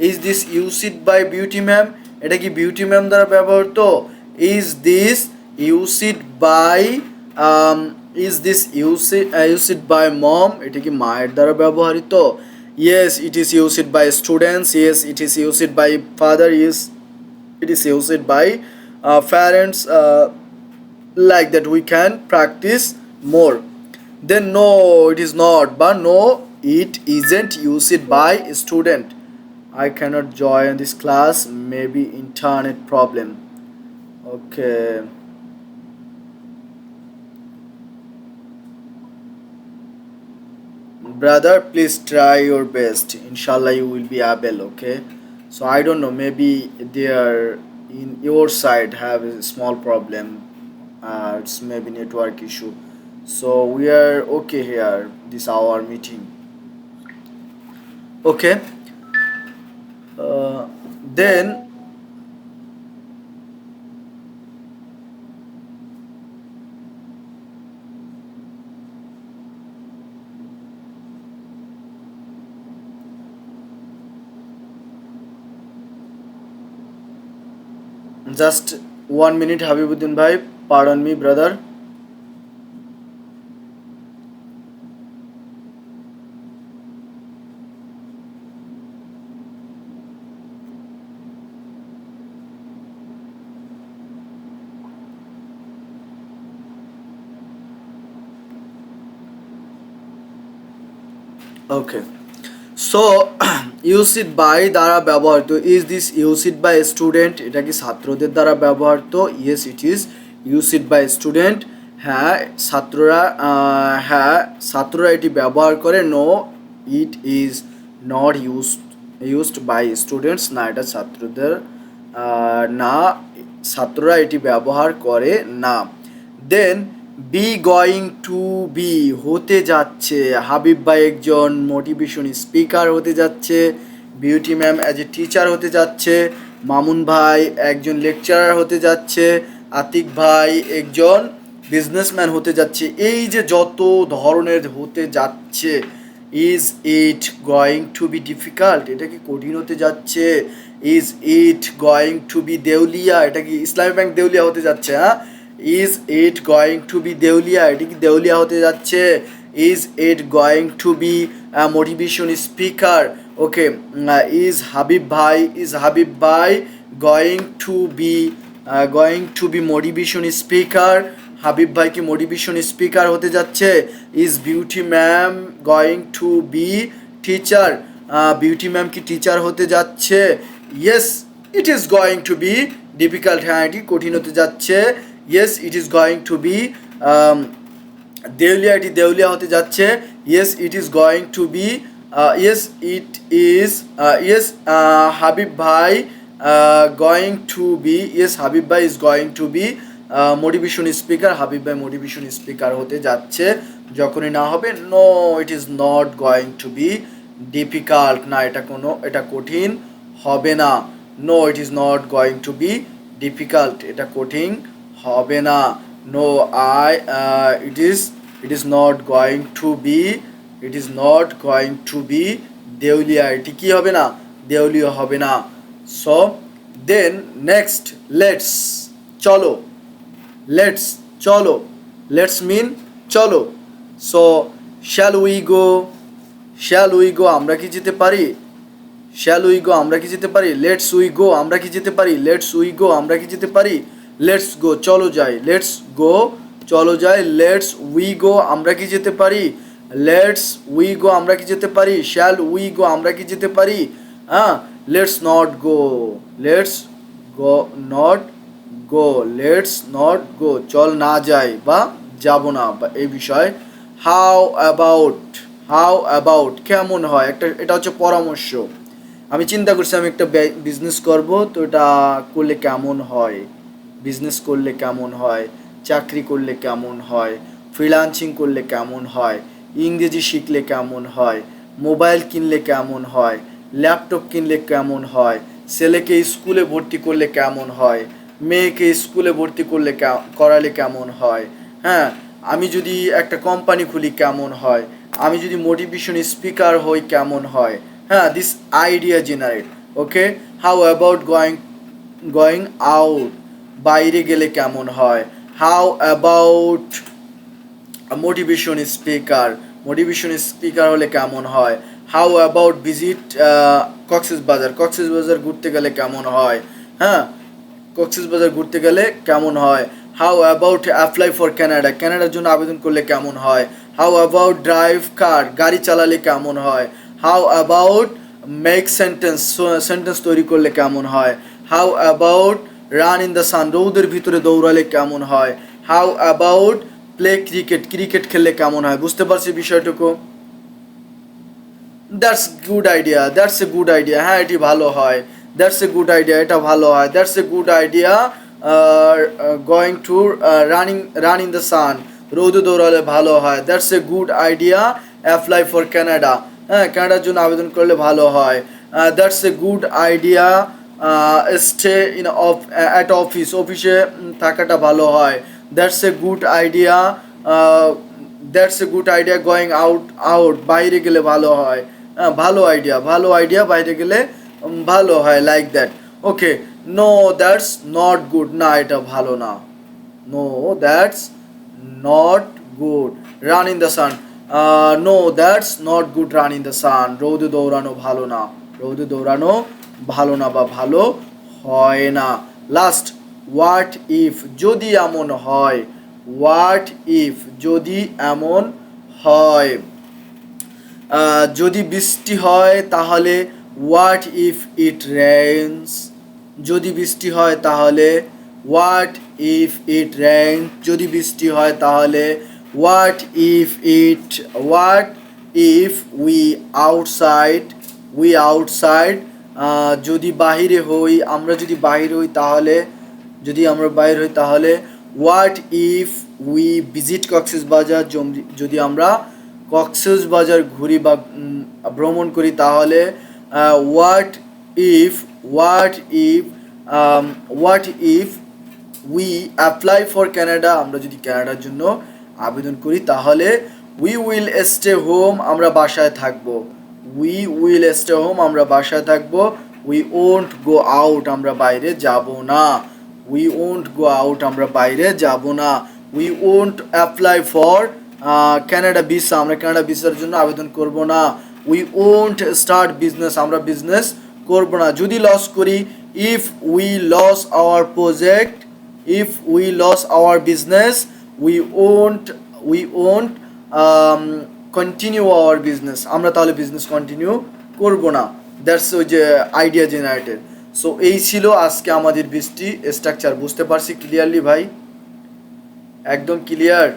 Is this use it by Beauty ma'am, এটা কি বিউটি ম্যাম দ্বারা ব্যবহৃত? Is this use it by mom, এটা কি মায়ের দ্বারা ব্যবহৃত? Yes, it is used by students. Yes, it is used by father. Yes, it is used by parents. Like that, we can practice more. Then no, it is not. But no, it isn't used by student. I cannot join this class. Maybe internet problem. Okay. Brother, please try your best, inshallah you will be able. Okay, so I don't know, maybe they are in your side have a small problem, it's maybe network issue, so we are okay here, this our meeting. Okay, then just 1 minute, Habibuddin bhai, pardon me brother. Okay, so use it by দ্বারা ব্যবহৃত, is this use it by student, এটা কি ছাত্রদের দ্বারা ব্যবহৃত? Yes, it is use it by student. হ্যাঁ, ছাত্ররা এটি ব্যবহার করে। No, it is not used by students, না এটা ছাত্রদের না, ছাত্ররা এটি ব্যবহার করে না। Then be going to be, হতে যাচ্ছে, হাবিব ভাই একজন মোটিভেশন স্পিকার হতে যাচ্ছে, Beauty ma'am as a teacher হতে যাচ্ছে, মামুন ভাই একজন লেকচারার হতে যাচ্ছে, আতিক ভাই একজন বিজনেসম্যান হতে যাচ্ছে। এই যে যত ধরনের হতে যাচ্ছে, is it going to be difficult, এটা কি কঠিন হতে যাচ্ছে? Is it going to be দেউলিয়া, এটা কি ইসলামী ব্যাংক দেউলিয়া হতে যাচ্ছে? হ্যাঁ, is it going to be দেউলিয়া, এটি কি দেউলিয়া হতে যাচ্ছে? Is it going to be motivation speaker? Okay, is Habib ভাই going to be motivation speaker? Habib ভাই কি মোটিভেশন স্পিকার হতে যাচ্ছে? Is Beauty ma'am going to be teacher? Beauty ma'am কি টিচার হতে যাচ্ছে? Yes, it is going to be difficult, হ্যাঁ এটি কঠিন হতে যাচ্ছে। Yes, it is going to be দেউলিয়া, এটি দেউলিয়া হতে যাচ্ছে। Yes, it is going to be Habib ভাই গোয়িং টু বি, হাবিব ভাই is going to be motivation speaker, Habib ভাই মোটিভেশন স্পিকার হতে যাচ্ছে। যখনই না হবে, no it is not going to be difficult, না এটা কঠিন হবে না। No, it is not going to be difficult, এটা কঠিন হবে না। No, it is not going to be দেউলিয়া, এটি কি হবে না? দেউলিয়া হবে না। সো দেন নেক্সট, চলো, লেটস মিন চলো। সো শ্যাল উই গো, আমরা কি যেতে পারি? লেটস উই গো, আমরা কি যেতে পারি? লেটস গো, চলো যাই। লেটস উই গো, আমরা কি যেতে পারি? শ্যাল উই গো, আমরা কি যেতে পারি? হ্যাঁ, let's not go, let's go not go, let's not go, চল না যাই বা যাব না, বা এই বিষয়। হাউ অ্যাবাউট, হাউ অ্যাবাউট কেমন হয়, একটা এটা হচ্ছে পরামর্শ। আমি চিন্তা করছি আমি একটা বিজনেস করব, তো এটা করলে কেমন হয়, বিজনেস করলে কেমন হয়, চাকরি করলে কেমন হয়, ফ্রিল্যান্সিং করলে কেমন হয়, ইংরেজি শিখলে কেমন হয়, মোবাইল কিনলে কেমন হয়, ল্যাপটপ কিনলে কেমন হয়, ছেলেকে স্কুলে ভর্তি করলে কেমন হয়, মেয়েকে স্কুলে ভর্তি করলে করালে কেমন হয়, হ্যাঁ, আমি যদি একটা কোম্পানি খুলি কেমন হয়, আমি যদি মোটিভেশন স্পিকার হই কেমন হয়, হ্যাঁ, this idea generate. Okay, how about going out, বাইরে গেলে কেমন হয়, how about motivation speaker, motivation speaker হলে কেমন হয়, how about visit Cox's Bazar, Cox's Bazar ঘুরতে গেলে কেমন হয়, হ্যাঁ, কক্সবাজার ঘুরতে গেলে কেমন হয়, how about apply for Canada, কানাডার জন্য আবেদন করলে কেমন হয়, হাউ অ্যাবাউট ড্রাইভ কার, গাড়ি চালালে কেমন হয়, how about make sentence, sentence তৈরি করলে কেমন হয়, how about run in the sun, রৌদের ভিতরে দৌড়ালে কেমন হয়, how about play cricket, cricket খেললে কেমন হয়, বুঝতে পারছি বিষয়টুকু। That's good idea, that's a good idea, হ্যাঁ এটি ভালো হয়, দ্যাটস এ গুড আইডিয়া, এটা ভালো হয়, that's a good idea, going to run in the সান, রোদে দৌড়ালে ভালো হয়, that's a good idea, apply for Canada, হ্যাঁ কানাডার জন্য আবেদন করলে ভালো হয়, that's a good idea, stay in at office, অফিসে থাকাটা ভালো হয়, that's a good idea, that's a good idea, going out, বাইরে গেলে ভালো হয়, হ্যাঁ ভালো আইডিয়া, ভালো আইডিয়া, বাইরে গেলে ভালো হয়, like that. Okay, no that's not good, না এটা ভালো না, no that's not good, run in the sun, no that's not good, run in the sun, রৌদে দৌড়ানো ভালো না, রৌদে দৌড়ানো ভালো না বা ভালো হয় না। লাস্ট, হোয়াট ইফ, যদি এমন হয়, হোয়াট ইফ, যদি এমন হয়, যদি বৃষ্টি হয় তাহলে, হোয়াট ইফ ইট রেইনস, যদি বৃষ্টি হয় তাহলে, হোয়াট ইফ ইট রেইনস, যদি বৃষ্টি হয় তাহলে, what if it, what if we outside, যদি বাহিরে হই, আমরা যদি বাহিরে হই তাহলে, যদি আমরা বাইরে হই তাহলে, what if we visit Cox's Bazar, যদি আমরা কক্সবাজার ঘুরি বা ভ্রমণ করি তাহলে, what if, what if, what if we apply for Canada, আমরা যদি কানাডার জন্য আবেদন করি তাহলে, উই উইল স্টে হোম, আমরা বাসায় থাকবো, উই উইল স্টে হোম, আমরা বাসায় থাকবো, উই ওন্ট গো আউট, আমরা বাইরে যাব না, উই ওন্ট গো আউট, আমরা বাইরে যাব না, we won't apply for Canada visa, আমরা কানাডা ভিসার জন্য আবেদন করব না, উই ওন্ট স্টার্ট বিজনেস, আমরা বিজনেস করব না, যদি লস করি, if we lose our project, if we lose our business, we won't continue our business, আমরা তাহলে বিজনেস কন্টিনিউ করব না। দ্যাটস ওই যে আইডিয়া জেনারেটেড। সো এই ছিল আজকে আমাদের 20টি স্ট্রাকচার, বুঝতে পারছি ক্লিয়ারলি ভাই, একদম ক্লিয়ার,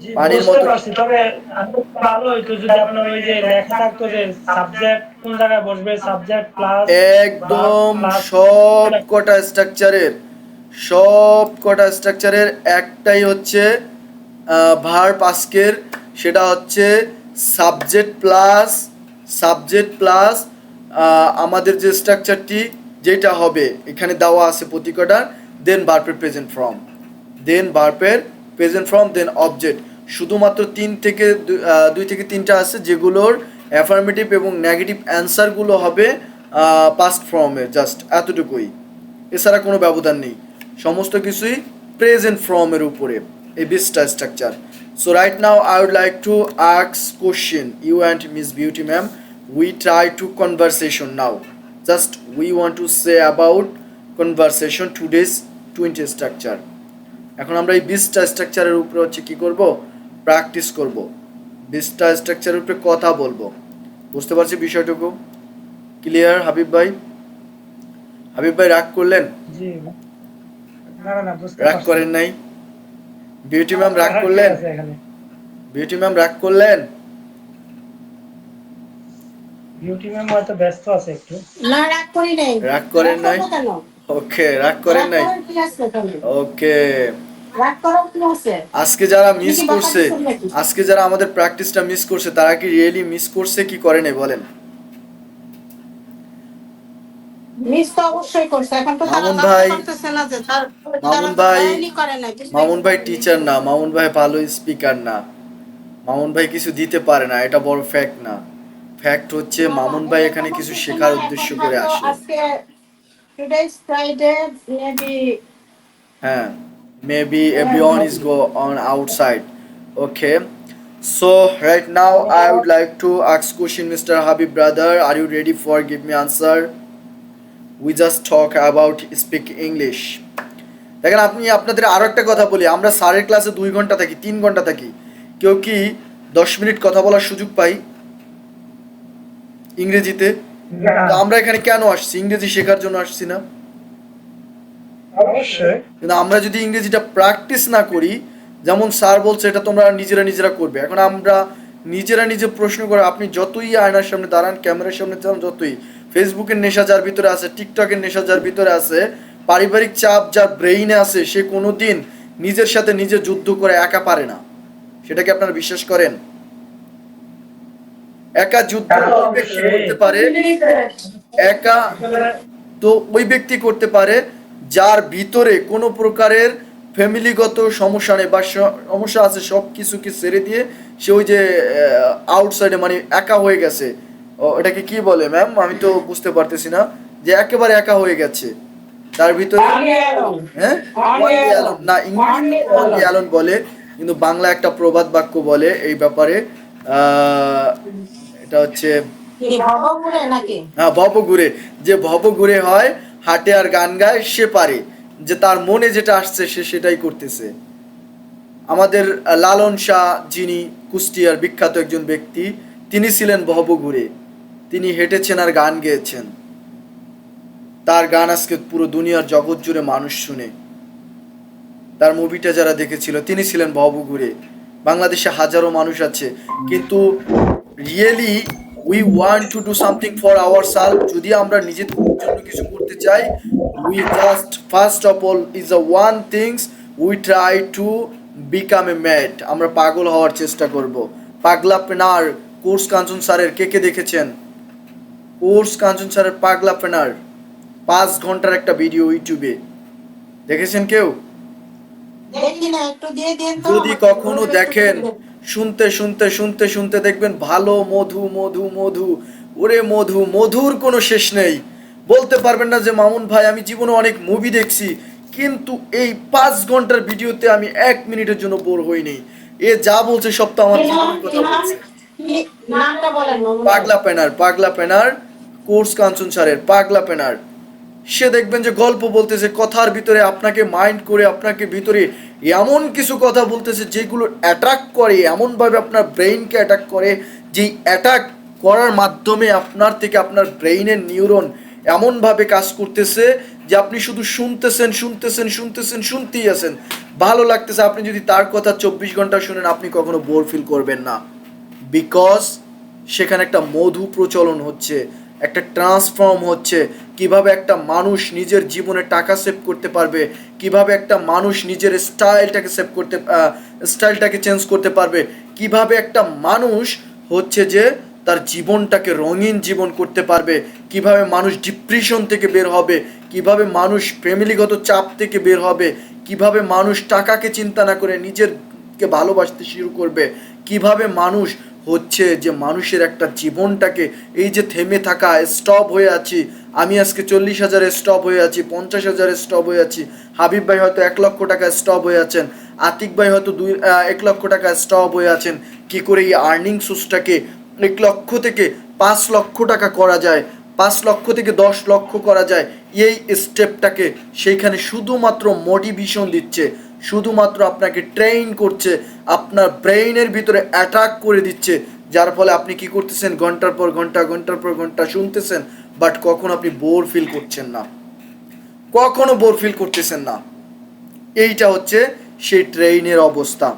জি, পানির বুঝতে মতো। পারছি। তবে আরেকটু ভালো হইতো যদি আপনার ওই যে লেখা থাকতো যে সাবজেক্ট কোন জায়গায় বসবে, সাবজেক্ট প্লাস একদম সব কটা স্ট্রাকচারের একটাই হচ্ছে ভার্ব আজকের, সেটা হচ্ছে সাবজেক্ট প্লাস আমাদের যে স্ট্রাকচারটি যেটা হবে এখানে দেওয়া আছে প্রতি কটার, দেন ভার্বের প্রেজেন্ট ফর্ম, দেন অবজেক্ট, শুধুমাত্র 2 থেকে 3টা আছে যেগুলোর অ্যাফার্মেটিভ এবং নেগেটিভ অ্যান্সারগুলো হবে পাস্ট ফর্মে, জাস্ট এতটুকুই, এছাড়া কোনো ব্যবধান নেই, সমস্ত কিছুই প্রেজেন্ট ফর্মের উপরে এই 20টা structure. So right now I would like to ask question you and miss Beauty ma'am, we try to conversation now, just we want to say about conversation today's 20 structure. এখন আমরা এই 20টা স্ট্রাকচারের উপরে হচ্ছে কি করব, প্র্যাকটিস করব, 20টা স্ট্রাকচারের উপরে কথা বলবো, বুঝতে পারছি বিষয়টুকু? ক্লিয়ার হাবিব ভাই? হাবিব ভাই রাগ করলেন? জি না না না বুঝতে রাগ পারছি। করেন নাই? বিউটি ম্যাম রাগ ঠিক করলেন? আছে এখানে বিউটি ম্যাম রাগ করলেন? বিউটি ম্যাম হয়তো ব্যস্ত আছে একটু। না, রাগ করি নাই। রাগ করেন নাই? করবো কেন? ওকে, রাগ করেন রাগ নাই? করার কি আছে এখানে? ওকে। রাগ করার কি আছে? আজকে যারা আপনি মিস কি বকা করছে, দিচ্ছেন নাকি? আজকে যারা আমাদের প্র্যাকটিসটা মিস করছে, তারা কি রিয়েলি মিস করছে কি করে নাই বলেন? মিস তো অবশ্যই করছে। এখন তো তারা মামুন জানতে ভাই, পারতেছে না যে তারা মামুন তো ভাই, জয়েনই করে নাই, বুঝতেই মামুন ভাই পারেনি। টিচার না, মামুন ভাই ভালো স্পিকার না, মামুন ভাই কিছু দিতে পারে না, এটা বড় ফ্যাক্ট না। ফ্যাক্ট হচ্ছে মামুন ভাই এখানে কিছু শেখার উদ্দেশ্য করে আসে। আজকে টুডে ইজ ফ্রাইডে, মেবি হ্যাঁ, maybe everyone is go on outside. Okay, so right now I would like to ask question, Mr. Habib brother, are you ready for give me answer? We just talk about speak English. দেখেন, আপনি আপনাদের আরো একটা কথা বলি, আমরা স্যারের ক্লাসে 2 ঘন্টা থাকি, 3 ঘন্টা থাকি, কেউ কি 10 মিনিট কথা বলার সুযোগ পাই ইংরেজিতে? তো আমরা এখানে কেন আসছি? ইংরেজি শেখার জন্য আসছি না? অবশ্যই কিন্তু আমরা যদি ইংরেজিটা প্র্যাকটিস না করি, যেমন স্যার বলছে এটা তোমরা নিজেরা করবে, এখন আমরা নিজে প্রশ্ন করে, আপনি যতই আয়নার সামনে দাঁড়ান, ক্যামেরার সামনে দাঁড়ান, যতই ফেসবুকের নেশা যার ভিতরে আছে, টিকটকের নেশা যার ভিতরে আছে, পারিবারিক চাপ যার ব্রেইনে আছে, সে কোনোদিন নিজের সাথে নিজে যুদ্ধ করে একা পারে না। সেটা কি আপনারা বিশ্বাস করেন? একা যুদ্ধ ওই ব্যক্তি করতে পারে, একা তো ওই ব্যক্তি করতে পারে যার ভিতরে কোনো প্রকারের ফ্যামিলিগত সমস্যা নেই বা সমস্যা আছে, সব কিছুকে ছেড়ে দিয়ে সে ওই যে আউটসাইডে, মানে একা হয়ে গেছে। এটাকে কি বলে ম্যাম, আমি তো বুঝতে পারতেছি না, যে একেবারে একা হয়ে গেছে তার ভিতরে। হ্যাঁ, only alone না, ইংলিশ only alone বলে, কিন্তু বাংলা একটা প্রবাদ বাক্য বলে এই ব্যাপারে। এটা হচ্ছে কি ভবঘুরে নাকি? হ্যাঁ, ভবঘুরে। যে ভবঘুরে হয়, হাঁটে আর গান গায়, সে পারে যে তার মনে যেটা আসছে সে সেটাই করতেছে। আমাদের লালন শাহ, যিনি কুষ্টিয়ার বিখ্যাত একজন ব্যক্তি, তিনি ছিলেন ভবঘুরে, তিনি হেঁটেছেন আর গান গেয়েছেন, তার গান আজকে পুরো দুনিয়ার জগৎ জুড়ে মানুষ শুনে। তার মুভিটা যারা দেখেছিল, তিনি ছিলেন ভবঘুরে। বাংলাদেশে হাজারো মানুষ আছে, কিন্তু really we want to do something for our self. যদি আমরা নিজেদের জন্য কিছু করতে চাই, we just first of all is a one things, we try to become a mad. আমরা পাগল হওয়ার চেষ্টা করব। পাগলা পেনার কোর্স কাঞ্চন স্যারের কে দেখেছেন? কোর্স কাঞ্চন স্যারের পাগলা পেনার 5 ঘন্টার একটা ভিডিও ইউটিউবে দেখেছেন কেউ? দেখি না, একটু দিয়ে দিন তো। যদি কখনো দেখেন, শুনতে দেখবেন ভালো মধু মধু মধু, ওরে মধু, মধুর কোনো শেষ নেই। বলতে পারবেন না যে মামুন ভাই আমি জীবনে অনেক মুভি দেখছি, কিন্তু এই 5 ঘন্টার ভিডিওতে আমি 1 মিনিটের জন্য বোর হইনি। এ যা বলছে সব তো আমার জীবনের কথা বলছে। নামটা বলেন মামুন ভাই। পাগলা পেনার কোর্স কাঞ্চন স্যারের পাগলা পেনার। সে দেখবেন যে গল্প বলতেছে, কথার ভিতরে আপনাকে মাইন্ড করে, আপনাকে ভিতরে এমন কিছু কথা বলতেছে যেগুলো অ্যাটাক করে, এমনভাবে আপনার ব্রেইনকে অ্যাটাক করে, যেই অ্যাটাক করার মাধ্যমে আপনার থেকে আপনার ব্রেইনের নিউরন এমনভাবে কাজ করতেছে যে আপনি শুধু শুনতেই আছেন, ভালো লাগতেছে। আপনি যদি তার কথা 24 ঘন্টা শুনেন, আপনি কখনো বোর ফিল করবেন না, বিকজ সেখানে একটা মধু প্রচলন হচ্ছে, একটা ট্রান্সফর্ম হচ্ছে। কিভাবে একটা মানুষ নিজের জীবনে টাকা সেভ করতে পারবে, কিভাবে একটা মানুষ নিজের স্টাইলটাকে চেঞ্জ করতে পারবে, কিভাবে একটা মানুষ হচ্ছে যে তার জীবনটাকে রঙিন জীবন করতে পারবে, কিভাবে মানুষ ডিপ্রেশন থেকে বের হবে, কিভাবে মানুষ ফ্যামিলিগত চাপ থেকে বের হবে, কিভাবে মানুষ টাকাকে চিন্তা না করে নিজেরকে ভালোবাসতে শুরু করবে, কিভাবে মানুষ হচ্ছে যে মানুষের একটা জীবনটাকে, এই যে থেমে থাকা, স্টপ হয়ে আছি, আমি আজকে 40,000 স্টপ হয়ে আছি, 50,000 স্টপ হয়ে আছি, হাবিব ভাই হয়তো 1 লক্ষ টাকা স্টপ হয়ে আছেন, আতিক ভাই হয়তো 1 লক্ষ টাকা স্টপ হয়ে আছেন। কি করে এই আর্নিং সোর্সটাকে 1 লক্ষ থেকে 5 লক্ষ টাকা করা যায়, 5 লক্ষ থেকে 10 লক্ষ করা যায়, এই স্টেপটাকে সেইখানে শুধুমাত্র মোটিভেশন দিচ্ছে, শুধুমাত্র আপনাকে ট্রেন করছে, আপনার ব্রেইনের ভিতরে অ্যাটাক করে দিচ্ছে যার ফলে আপনি কি করতেছেন, ঘন্টার পর ঘন্টা ঘন্টার পর ঘন্টা শুনতেছেন, বাট কখনো আপনি বোর ফিল করছেন না, কখনো বোর ফিল করতেছেন না। এইটা হচ্ছে সেই ট্রেইনের অবস্থা।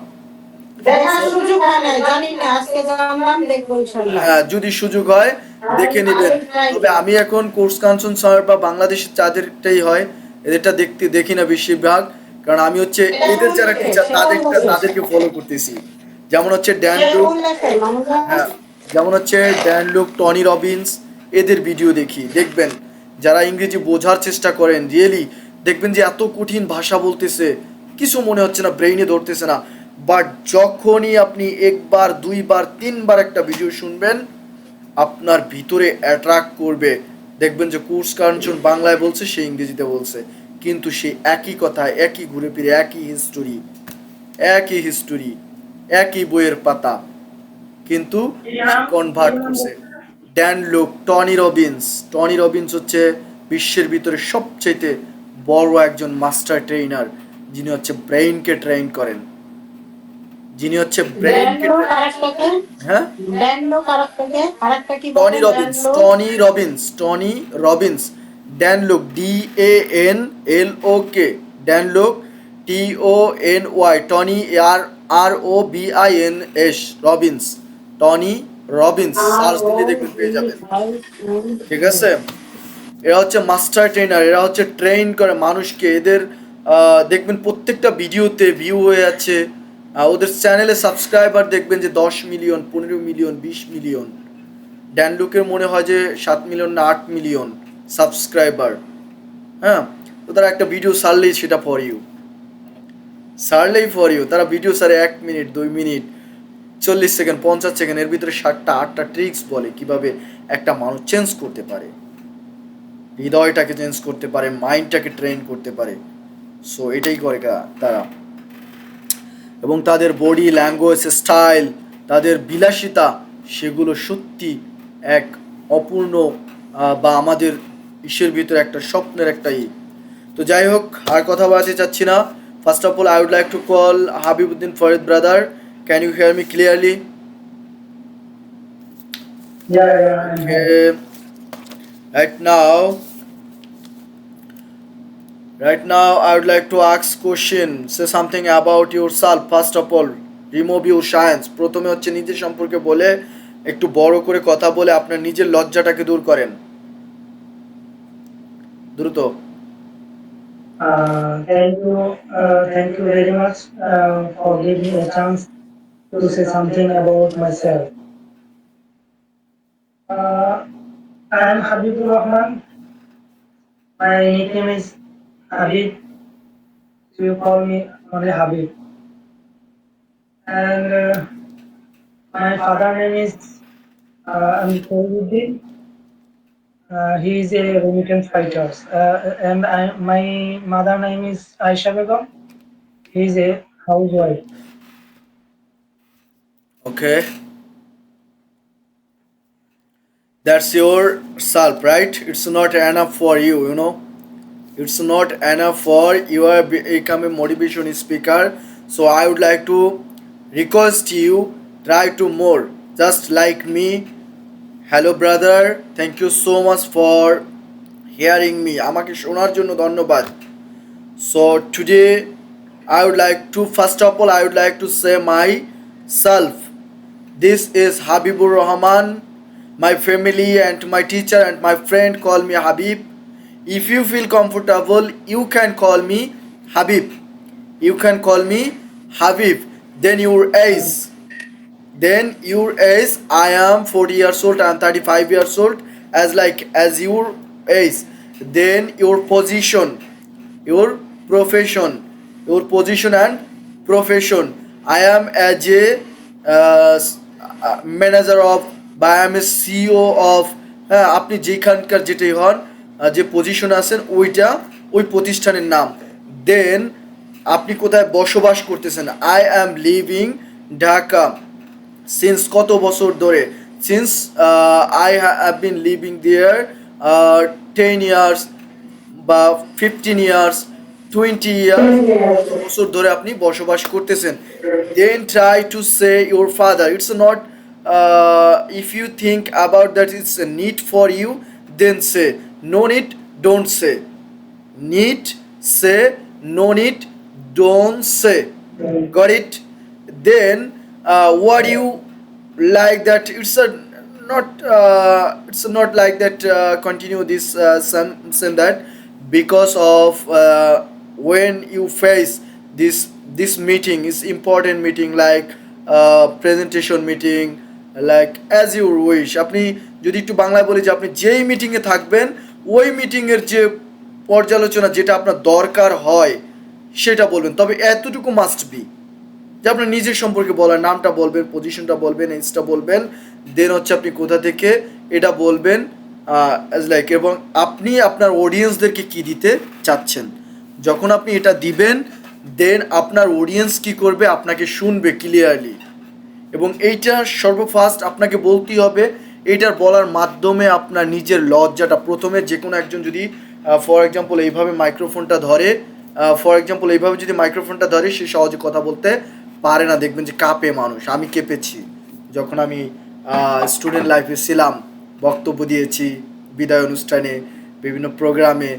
দেখার সুযোগ হয় না, জানি না, আজকে জানলাম, দেখবো ইনশাল্লাহ। হ্যাঁ, যদি সুযোগ হয় দেখে নেবেন। তবে আমি এখন কোর্স কাঞ্চন স্যার বা বাংলাদেশের যাদেরটাই হয় এদেরটা দেখি না বেশিরভাগ, কারণ আমি হচ্ছে এদের যারা টিচার তাদেরকে ফলো করতেছি। যেমন হচ্ছে ড্যান লুক, হ্যাঁ, যেমন হচ্ছে ড্যান লুক, টনি রবিন্স, এদের ভিডিও দেখি। দেখবেন যারা ইংরেজি বোঝার চেষ্টা করেন, রিয়েলি দেখবেন যে এত কঠিন ভাষা বলতেছে, কিছু মনে হচ্ছে না, ব্রেইনে ধরতেছে না, বাট যখনই আপনি একবার দুইবার তিনবার একটা ভিডিও শুনবেন আপনার ভিতরে অ্যাট্রাক্ট করবে। দেখবেন যে কোর্স কাঞ্চন বাংলায় বলছে, সে ইংরেজিতে বলছে, কিন্তু সে একই কথা, একই ঘুরে ফিরে একই হিস্টোরি, একই বইয়ের পাতা, কিন্তু কনভার্ট করছে। ড্যান লুক, টনি রবিন্স হচ্ছে বিশ্বের ভিতরে সবচেয়ে বড় একজন মাস্টার ট্রেইনার, যিনি হচ্ছে ব্রেইনকে ট্রেন করেন, যিনি হচ্ছে ব্রেইনকে, হ্যাঁ, Tony Robbins, Dan look, DANLOK, Dan look, TONY, Tony, ROBINS, Robbins, Tony Robbins, search দিলে দেখবেন পেয়ে যাবেন। ঠিক আছে, এরা হচ্ছে মাস্টার ট্রেনার, এরা হচ্ছে ট্রেন করে মানুষকে। এদের দেখবেন প্রত্যেকটা ভিডিওতে ভিউ হয়ে যাচ্ছে, ওদের চ্যানেলে সাবস্ক্রাইবার দেখবেন যে 10 মিলিয়ন, 15 মিলিয়ন, 20 মিলিয়ন। ড্যান লুকের মনে হয় যে 7 মিলিয়ন না 8 মিলিয়ন সাবস্ক্রাইবার। হ্যাঁ, তো তারা একটা ভিডিও সারলেই সেটা ফর ইউ, তারা ভিডিও সারে 1 মিনিট, 2 মিনিট, 40 সেকেন্ড, 50 সেকেন্ড, এর ভিতরে 7টা 8টা ট্রিক্স বলে কিভাবে একটা মানুষ চেঞ্জ করতে পারে, হৃদয়টাকে চেঞ্জ করতে পারে, মাইন্ডটাকে ট্রেন করতে পারে। সো এটাই করে তারা, এবং তাদের বডি ল্যাঙ্গুয়েজ, স্টাইল, তাদের বিলাসিতা, সেগুলো সত্যি এক অপূর্ণ, বা আমাদের ইসের ভিতরে একটা স্বপ্নের একটা তো যাই হোক, আর কথা বলতে চাচ্ছি না। First of all I would like to call Habibuddin Farid brother, can you hear me clearly? Right now, I would like to ask question. Say something about yourself. First of all, remove your science. প্রথমে হচ্ছে নিজের সম্পর্কে বলে একটু বড় করে কথা বলে আপনার নিজের লজ্জাটাকে দূর করেন, দ্রুত। Thank you very much for giving me a chance to say something about myself. I am Habibur Rahman. My nickname is Habib. You call me only Habib. And my father name is Amir Koyuddin. He is a remittance fighter. And my mother name is Aisha Begum. He is a housewife. Okay, that's your self, right? It's not enough for you, you know, it's not enough for you are become a motivation speaker. So I would like to request you, try to more just like me. Hello brother, thank you so much for hearing me, আমাকে শোনার জন্য ধন্যবাদ। So today I would like to, first of all I would like to say myself, this is Habibur Rahman. My family and my teacher and my friend call me Habib. If you feel comfortable, you can call me Habib. You can call me Habib. Then your age. I am 40 years old, I am 35 years old, as your age. Then your position, your profession, and profession. I am as a manager of, বা I M A CO of, হ্যাঁ, আপনি যেখানকার যেটাই হন, যে পজিশনে আছেন ওই প্রতিষ্ঠানের নাম। দেন আপনি কোথায় বসবাস করতেছেন? I am living Dhaka. Since কত বছর ধরে? Since I have been living there 10 years বা 15 ইয়ার্স, 20 ইয়ার্স বছর ধরে আপনি বসবাস করতেছেন। Then try to say your father. It's not if you think about that it's a need for you, then say. No need, don't say. Need, say. No need, don't say. Got it? Then what do you like that? It's not like that. Continue this some that, because of when you face this meeting is important meeting, like presentation meeting, like as you wish. আপনি যদি একটু বাংলায় বলি যে আপনি যেই মিটিংয়ে থাকবেন ওই মিটিংয়ের যে পর্যালোচনা যেটা আপনার দরকার হয় সেটা বলবেন, তবে এতটুকু মাস্ট বি যে আপনার নিজের সম্পর্কে বলার নামটা বলবেন, পজিশনটা বলবেন, এজটা বলবেন, দেন হচ্ছে আপনি কোথা থেকে এটা বলবেন, অ্যাজ লাইক, এবং আপনি আপনার অডিয়েন্সদেরকে কি দিতে চাচ্ছেন। যখন আপনি এটা দিবেন দেন আপনার অডিয়েন্স কি করবে, আপনাকে শুনবে ক্লিয়ারলি। এবং এইটা সর্বফার্স্ট আপনাকে বলতেই হবে, এইটার বলার মাধ্যমে আপনার নিজের লজ্জাটা প্রথমে, যে কোনো একজন যদি ফর এক্সাম্পল এইভাবে মাইক্রোফোনটা ধরে, যদি মাইক্রোফোনটা ধরে সে সহজে কথা বলতে পারে না, দেখবেন যে কাঁপে মানুষ। আমি কেঁপেছি যখন আমি স্টুডেন্ট লাইফে ছিলাম, বক্তব্য দিয়েছি বিদায় অনুষ্ঠানে, বিভিন্ন প্রোগ্রামে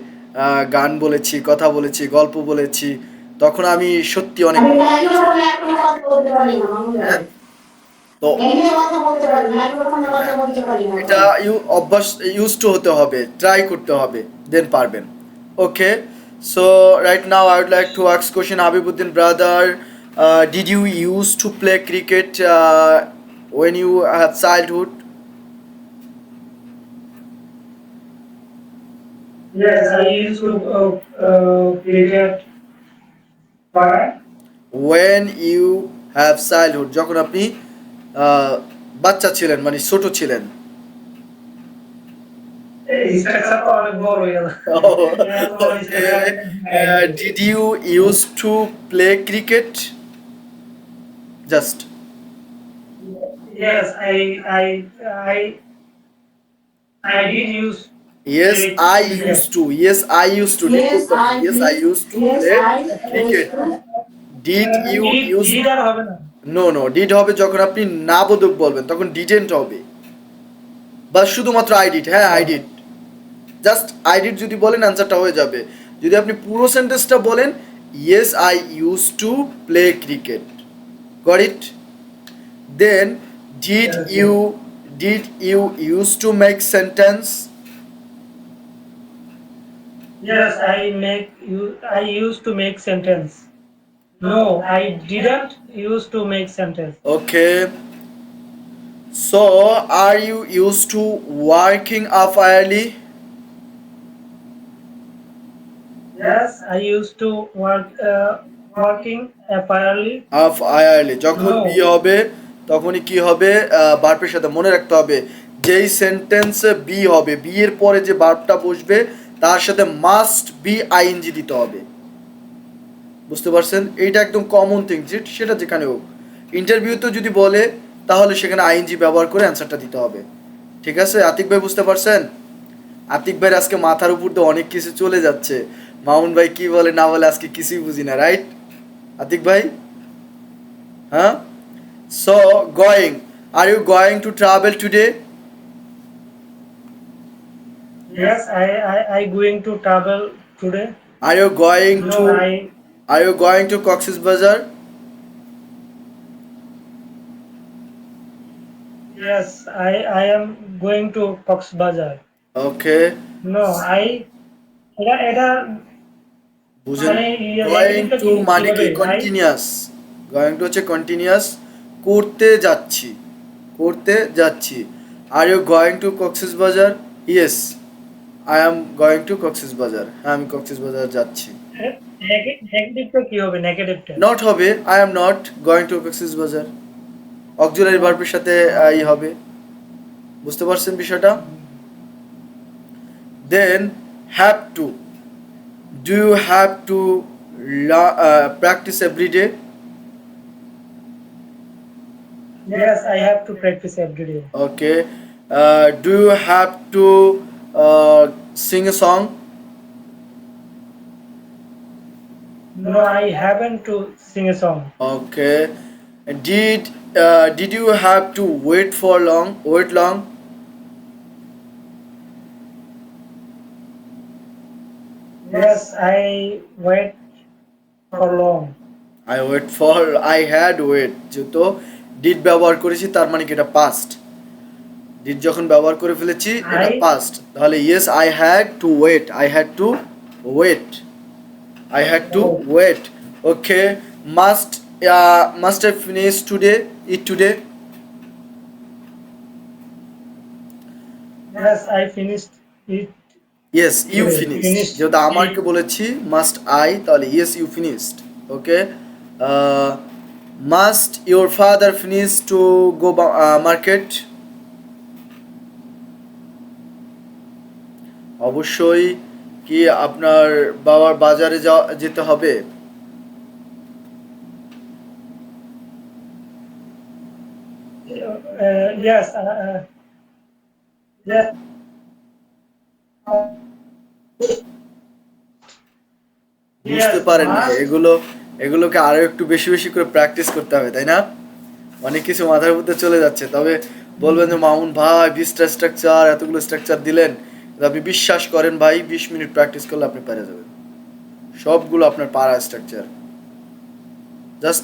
গান বলেছি, কথা বলেছি, গল্প বলেছি, তখন আমি সত্যি অনেক তো এটা অভ্যাস ইউজ টু হতে হবে, ট্রাই করতে হবে, দেন পারবেন। Okay, so right now I would like to ask question Habibuddin brother, did you use to play cricket when you have childhood? Yes, I used to cricket. Why? When you have childhood, যখন আপনি বাচ্চা ছিলেন, মানে ছোট ছিলেন। Did you used to play cricket? Just. Yes, I did use. Yes, I used to. Yes, I used to. Yes, I used to play cricket. Did you use? Did আর হবে না। No, did হবে যখন আপনি না বোধক বলবেন, তখন didn't হবে। বা শুধুমাত্র I did, হ্যাঁ I did, just I did যদি বলেন অ্যান্সারটা হয়ে যাবে। যদি আপনি পুরো সেন্টেন্সটা বলেন, yes I used to play cricket, got it? Then did you used to make sentence? Yes, I used to make sentence. No, I didn't used to make sentence. Okay, so are you used to working up early? Yes, I used to working apparently. Up early যখন No. B হবে তখনই কি হবে, ভার্বের সাথে মনে রাখতে হবে যেই সেন্টেন্সে বি হবে, বি এর পরে যে ভার্বটা বসবে তার সাথে মাস্ট বি আইএনজি দিতে হবে। বুঝতে পারছেন? এইটা একদম কমন থিং, সেটা যেখানে হোক। ইন্টারভিউতে যদি বলে তাহলে সেখানে আইএনজি ব্যবহার করে অ্যান্সারটা দিতে হবে। ঠিক আছে? আতিক ভাই বুঝতে পারছেন? আতিক ভাইয়ের আজকে মাথার উপর দিয়ে অনেক কিছু চলে যাচ্ছে। মামুন ভাই কি বলে না বলে আজকে কিছুই বুঝি না, রাইট আতিক ভাই? হ্যাঁ, so going, are you going to travel today? Yes, I going to travel today. Are you going No, to are you going to Cox's Bazar? yes, I am going to Coxbazar. Okay, No, এটা বুঝেন? মানে going to মানে কি? কিভাবে? Continuous. Going to হচ্ছে continuous, করতে যাচ্ছি। Are you going to Cox's Bazar? Yes I am going to Cox's Bazar, হ্যাঁ আমি কক্সবাজার যাচ্ছি। নেগেটিভটা কি হবে? নেগেটিভটা নট হবে, I am not going to Cox's Bazar, auxiliary ভার্বের সাথে ই হবে। বুঝতে পারছেন বিষয়টা? Then have to, do you have to practice every day? Yes, I have to practice every day. Okay, do you have to sing a song? No, I haven't to sing a song. Okay, Did you have to wait for long? Wait long? Yes, I wait for long. I wait for. I had wait. যেহেতু did ব্যবহার করেছি তার মানে কি এটা past. Did যখন ব্যবহার করে ফেলেছি এটা I past. তাহলে yes, I had to wait. I had to wait. I had to wait. Okay. Must I finish today? Eat today? yes, I finished it. Yes, you Today. finished. Finished. যেহেতু আমাকে বলেছি must I তাহলে yes, you finished. Okay. Must your father finish to go market? অবশ্যই কি আপনার বাবার বাজারে যেতে হবে? Yes, yes. বুঝতে পারেন না এগুলোকে আরো একটু বেশি বেশি করে প্র্যাকটিস করতে হবে, তাই না? অনেক কিছু মাথার মধ্যে চলে যাচ্ছে, তবে বলবেন যে মামুন ভাই 20টা স্ট্রাকচার, এতগুলো স্ট্রাকচার দিলেন, আপনি বিশ্বাস করেন ভাই 20 মিনিট প্র্যাকটিস করলে আপনি পেরে যাবেন সবগুলো আপনার পারা স্ট্রাকচার। জাস্ট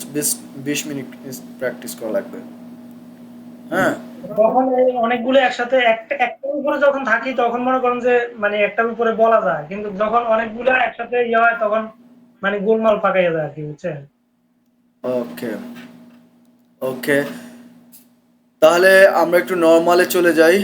20 মিনিট প্র্যাকটিস করা লাগবে। হ্যাঁ, যখন এই অনেকগুলো একসাথে একটার উপরে যখন থাকি তখন মনে করেন যে মানে একটার উপরে বলা যায়, কিন্তু যখন অনেকগুলো একসাথে ইয়ে হয় তখন মানে গোলমাল পাকাইয়া যায় আর কি, বুঝছেন? ওকে ওকে, তাহলে আমরা একটু নর্মালে চলে যাই।